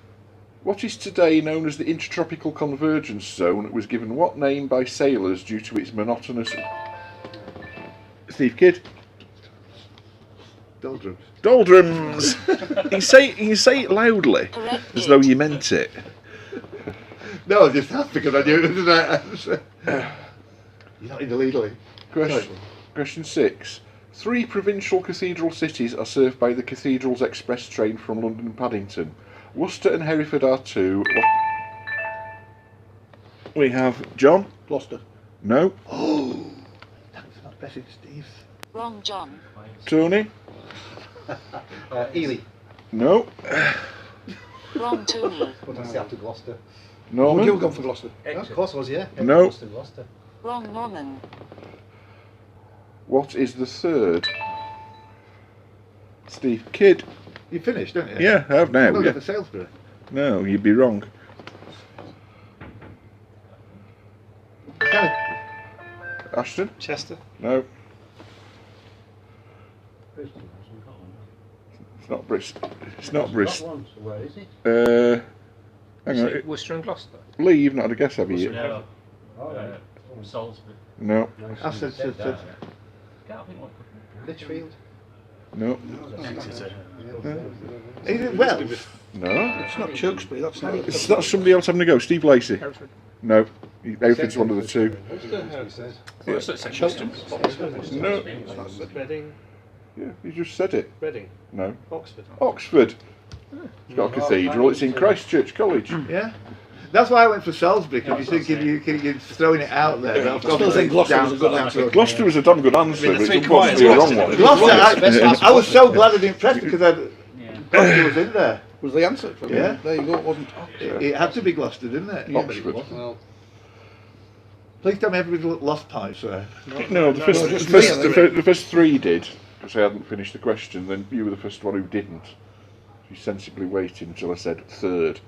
What is today known as the Intertropical Convergence Zone was given what name by sailors due to its monotonous... Steve Kidd. Doldrums. Doldrums! you say it loudly, Correct, as Kidd. though you meant it. No, just that's because I knew it was that. You're not in the lead, Lee. Question 6. 3 provincial cathedral cities are served by the Cathedrals Express train from London and Paddington. Worcester and Hereford are 2. We have John. Gloucester. No. Oh! That's not better, Steve. Wrong, John. Tony. Ely. No. Wrong, Tony. What did I say after Gloucester? Norman. Would you have gone for Gloucester? Of course I was, yeah. No. Gloucester, Gloucester. Wrong, Norman. What is the third? Steve Kidd. You finished, don't you? Yeah, I have now. I'm Yeah. for Salisbury. No, you'd be wrong. Ashton? Chester. No. It's not Bristol. It's not Bristol. Where is it? Hang on. Worcester and Gloucester. Lee, you've not had a guess, have you? No. Salisbury. No. I said. Can't think what. Litchfield. No. Is it Welsh? No. It's not Tewkesbury, that's not it. It's not somebody else having a go. Steve Lacey. No. Hereford's one of the 2. No. Reading. Yeah, you just said it. Reading. No. Oxford. Oxford. It's got a cathedral. It's in Christchurch College. Yeah. That's why I went for Salisbury, because you're thinking you're throwing it out there. I still think Gloucester was a good answer. Gloucester was a damn good answer, but three it was the wrong one. Gloucester, I was so glad and impressed because Gloucester was in there. Was the answer for me? Yeah. There you go, it wasn't. It had to be Gloucester, didn't it? Oxford. Well, Please tell me everybody lost points there. No, the first 3 did. because I hadn't finished the question, then you were the first one who didn't. You sensibly waited until I said third.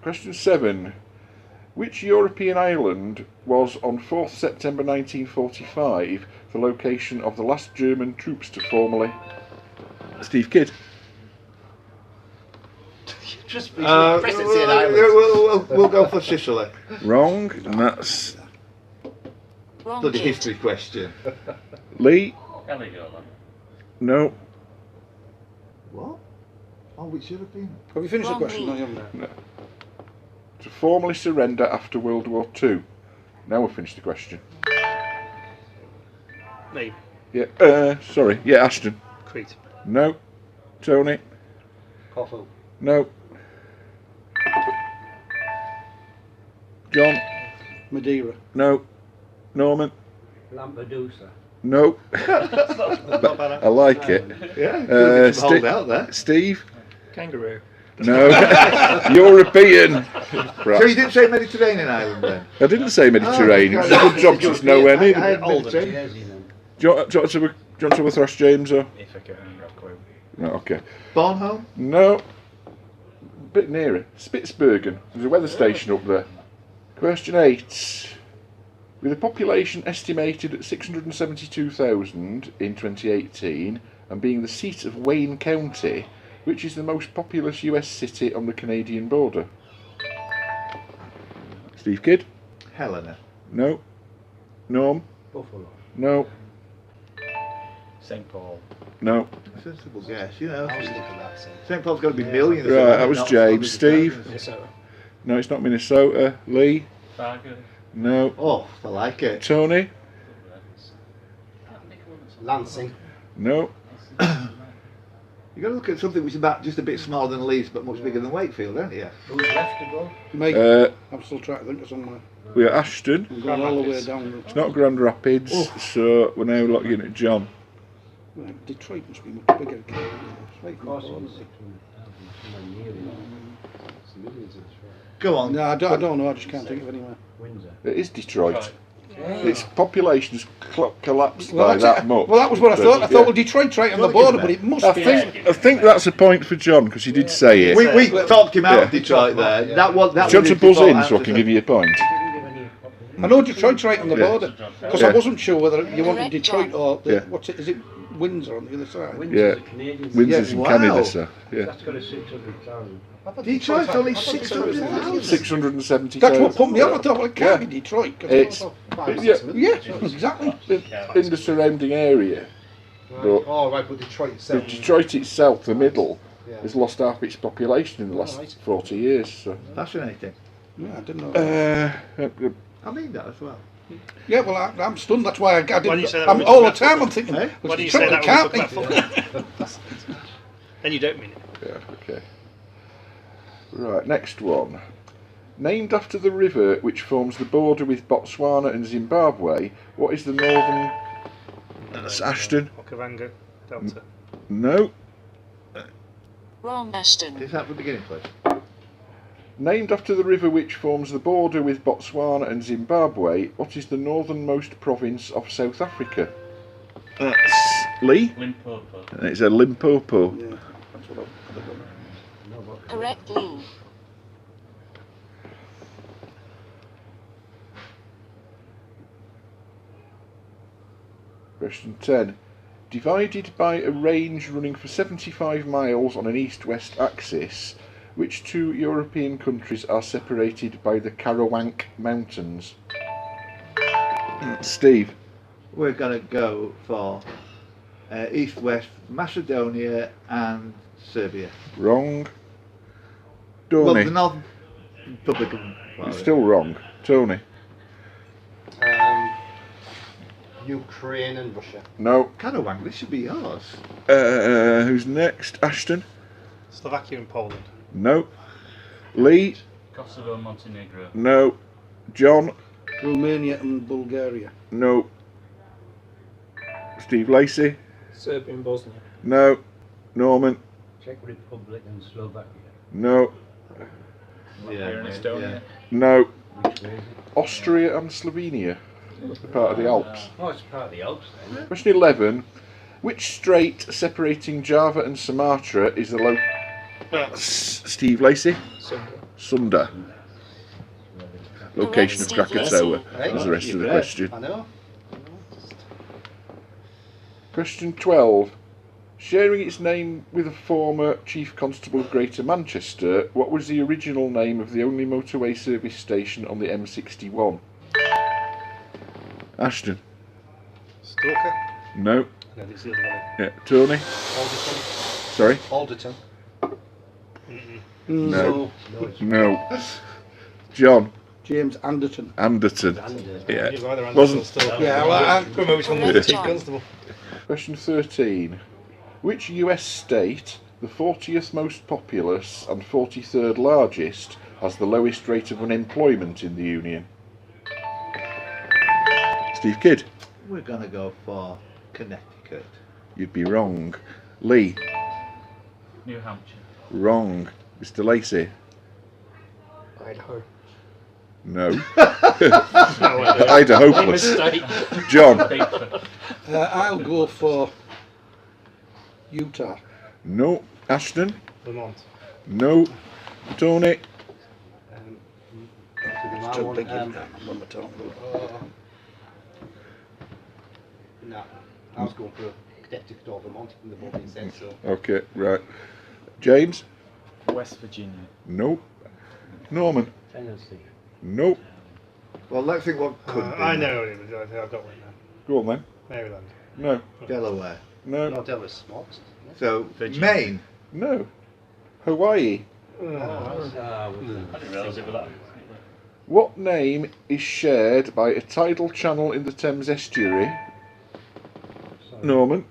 Question 7. Which European island was on 4th September 1945 the location of the last German troops to formally... Steve Kidd. Just press it, say an island. We'll go for Sicily. Wrong, and that's Wrong Bloody kid. history question. Lee. Heligoland. No. What? Oh, which European? Have you finished the Wrong question? No, lead. you haven't. No. To formally surrender after World War II. Now we've finished the question. Me. Yeah. Sorry. Yeah, Ashton. Crete. No. Tony. Corfu. No. John. Madeira. No. Norman. Lampedusa. No. Not bad. I like it. Yeah. Hold out there. Steve. Kangaroo. No. European. So you didn't say Mediterranean island then? I didn't say Mediterranean. It's a good job 'cause it's nowhere near. I had Older. Mediterranean. Jersey then. Do you want to thrash James or? If I can get a clue. No, okay. Bornholm? No. A bit nearer. Spitsbergen. There's a weather station up there. Question 8. With a population estimated at 672,000 in 2018 and being the seat of Wayne County, which is the most populous US city on the Canadian border? Steve Kidd? Helena. No. Norm? Buffalo. No. St. Paul. No. Sensible guess, you know. I was thinking that same. St. Paul's got to be millions. Right, that was not James. hundreds of Steve? thousands. Minnesota. No, it's not Minnesota. Lee? Fargo. No. Oh, I like it. Tony? Lansing. No. You've got to look at something which is about just a bit smaller than Leeds but much bigger than Wakefield, haven't you? Who's left to go? Mate, Uh, I'm still trying to think of somewhere. we're Ashton. I'm going all the way down. It's not Grand Rapids, so we're now looking at John. Right, Detroit must be much bigger. It's right Of course, in the it's 600,000. Somewhere near it. It's millions of Detroit. Go on. No, I don't know. I just can't think of anywhere. Windsor. It is Detroit. Its population's collapsed Well, by that's that it. much. Well, that was what I But, thought. I thought, yeah. well, Detroit's right on the border, but it must I be. think that's a point for John because he did say it. We talked him out of Yeah. Detroit there. That was Do you want to his buzz default in so I answer. can give you a point? I know Detroit's right on the Yeah. border because Yeah. I wasn't sure whether you wanted Correct, Detroit John. or the, Yeah. what's it? Is it Windsor on the other side? Windsor's Yeah. a Canadian city. Windsor's in wow. Canada, sir. Yeah. That's got a 600,000. Detroit's only 600,000. 670. That's what put me off. I thought, well, it can't be Detroit. 'cause It's yeah, yeah, exactly. in the surrounding area. But Oh, right, but Detroit itself. Detroit itself, the middle, Yeah. has lost half its population in the last 40 years. So. Fascinating. Yeah, I didn't know. I mean that as well. Yeah, well, I'm stunned. That's why I Why do you didn't. say that I'm when we all the talk about time. I'm thinking. Eh? well, Why do you Detroit, say that can't when we talk be. about football? Then you don't mean it. Yeah, okay. Right, next one. Named after the river which forms the border with Botswana and Zimbabwe, what is the northern... That's Ashton. Okavango Delta. No. Wrong, Ashton. Is that from the beginning, please? Named after the river which forms the border with Botswana and Zimbabwe, what is the northernmost province of South Africa? That's Lee. Limpopo. And it's a Limpopo. Yeah, that's what I've done. Correct, Lee. Question 10. Divided by a range running for 75 miles on an east-west axis, which two European countries are separated by the Karawank Mountains? Steve. We're going to go for East-West, Macedonia and Serbia. Wrong. Well, Tony. the Northern Republican. Still wrong. Tony. Ukraine and Russia. No. Karawang, this should be yours. Who's next? Ashton. Slovakia and Poland. No. Lee. Kosovo, Montenegro. No. John. Romania and Bulgaria. No. Steve Lacey. Serbia and Bosnia. No. Norman. Czech Republic and Slovakia. No. Latvia and Estonia. No. Which way is it? Austria and Slovenia. Part of the Alps. Oh, it's part of the Alps then. Question 11. Which strait separating Java and Sumatra is the Steve Lacey? Sunda. Location of Krakatoa is the rest of the question. I know. Question 12. Sharing its name with a former Chief Constable of Greater Manchester, what was the original name of the only motorway service station on the M61? Ashton? Stoker. No. No, it's the other one. Yeah. Tony? Alderton. Sorry? Alderton. No. No. John? James Anderton. Anderton. Yeah. You've either answered Wasn't. or still. Yeah, well, I- Remember which one was the Chief Constable? Question 13. Which US state, the 40th most populous and 43rd largest, has the lowest rate of unemployment in the Union? Steve Kidd? We're going to go for Connecticut. You'd be wrong. Lee? New Hampshire. Wrong. Mr. Lacey? Idaho. No. Idaho hopeless. John? I'll go for Utah. No. Ashton? Vermont. No. Tony? It's too big, isn't it? What am I talking about? No, I was going for Connecticut or Vermont in the both being said, so. Okay, right. James? West Virginia. No. Norman? Tennessee. No. Well, let's think what could be. I know it is. I've got one now. Go on then. Maryland. No. Delaware. No. No, Delaware Smokes. So, Virginia. Maine. No. Hawaii. I didn't realise it was that. What name is shared by a tidal channel in the Thames estuary? Norman?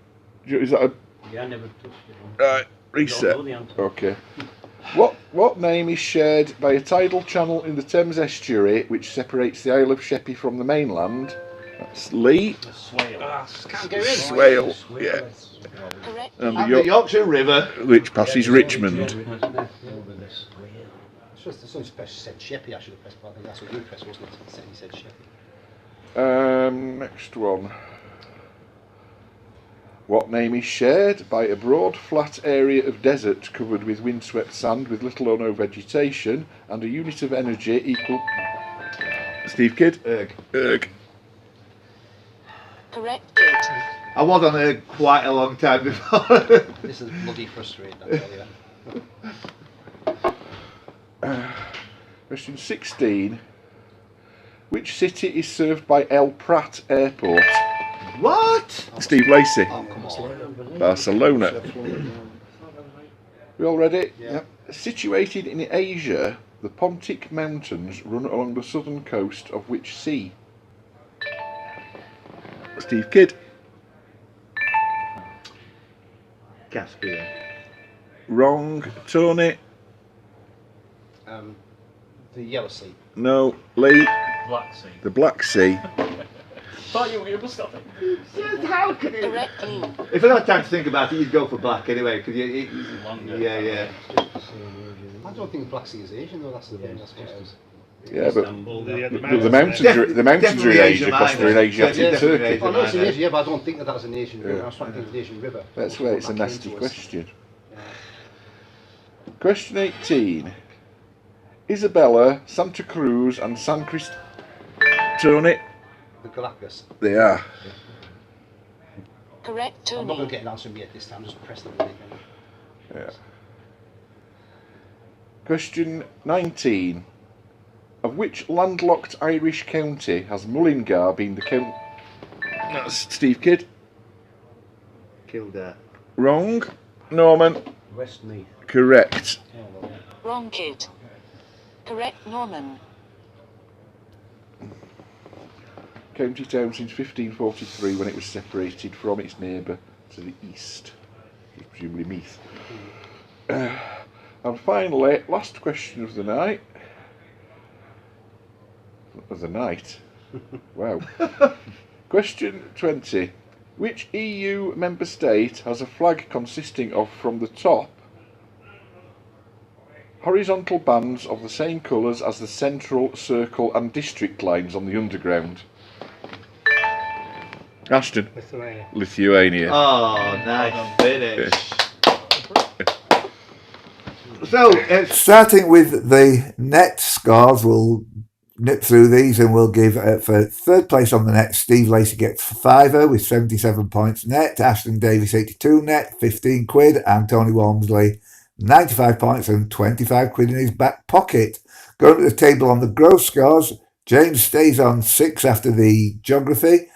Is that a... Yeah, I never touched it. Right, reset. Don't know the answer. Okay. What name is shared by a tidal channel in the Thames estuary which separates the Isle of Sheppey from the mainland? That's Lee. Swale. Can't get in. Swale. Yeah. Correct. And And the Yorkshire River. which passes Richmond. Over the swale. It's just someone said Sheppey, I should have pressed, but I think that's what you pressed, wasn't it? He said Sheppey. Next one. What name is shared by a broad flat area of desert covered with windswept sand with little or no vegetation and a unit of energy equal... Steve Kidd? Erg. Erg. Correct, Kid. I was on Erg quite a long time before. This is bloody frustrating, I tell you. Question 16. Which city is served by El Prat Airport? What? Steve Lacey. Oh, come on. Barcelona. We all ready? Yeah. Situated in Asia, the Pontic Mountains run along the southern coast of which sea? Steve Kidd. Caspian. Wrong. Tony. The Yellow Sea. No. Lee. Black Sea. The Black Sea. Thought you were going to stop it. How can it? Correct, Lee. If I had time to think about it, you'd go for black anyway, because Longer. yeah. I don't think Black Sea is Asian, though, that's the thing, that's supposed Yeah, but Istanbul. The the mountains are in Definitely Asia, Asia because they're in Minor. Asiatic Yeah, Turkey. to. Oh, no, it's in Minor. Asia, yeah, but I don't think that was an Asian river. Yeah. I was trying to think of the Asian river. That's why it's a Back nasty into us. question. Question 18. Isabella, Santa Cruz and San Crist... Tony? The Galapagos. They are. Correct, I'm not going Tony. to get an answer yet this time, just press the button. Yeah. Question 19. Of which landlocked Irish county has Mullingar been the county... That's Steve Kidd. Kildare. Wrong. Norman. Westmeath. Correct. Wrong, Kid. Correct, Norman. County town since 1543 when it was separated from its neighbour to the east. Presumably Meath. And finally, last question of the night. Wow. Question 20. Which EU member state has a flag consisting of, from the top, horizontal bands of the same colours as the central, circle and district lines on the underground? Ashton. Lithuania. Lithuania. Oh, nice finish. So, Starting with the net scores, we'll nip through these and we'll give for third place on the net, Steve Lacey gets £5 with 77 points net, Ashton Davis 82 net, 15 quid, and Tony Walmsley 95 points and 25 quid in his back pocket. Going to the table on the gross scores, James stays on 6 after the geography.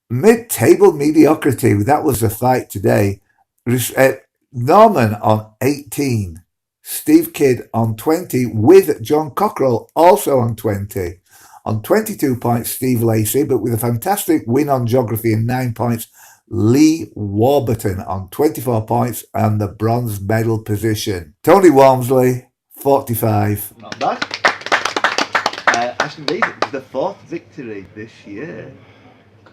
Mid-table mediocrity, that was the fight today. Norman on 18. Steve Kidd on 20 with John Cockrell also on 20. On 22 points, Steve Lacey, but with a fantastic win on geography and 9 points, Lee Warburton on 24 points and the bronze medal position. Tony Walmsley, 45. Not bad. Ashton Davis, the 4th victory this year.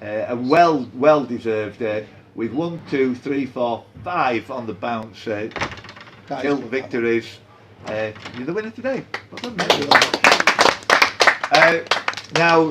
A well deserved. With 1, 2, 3, 4, 5 on the bounce. Hill victories. You're the winner today. Well done, mate. Now,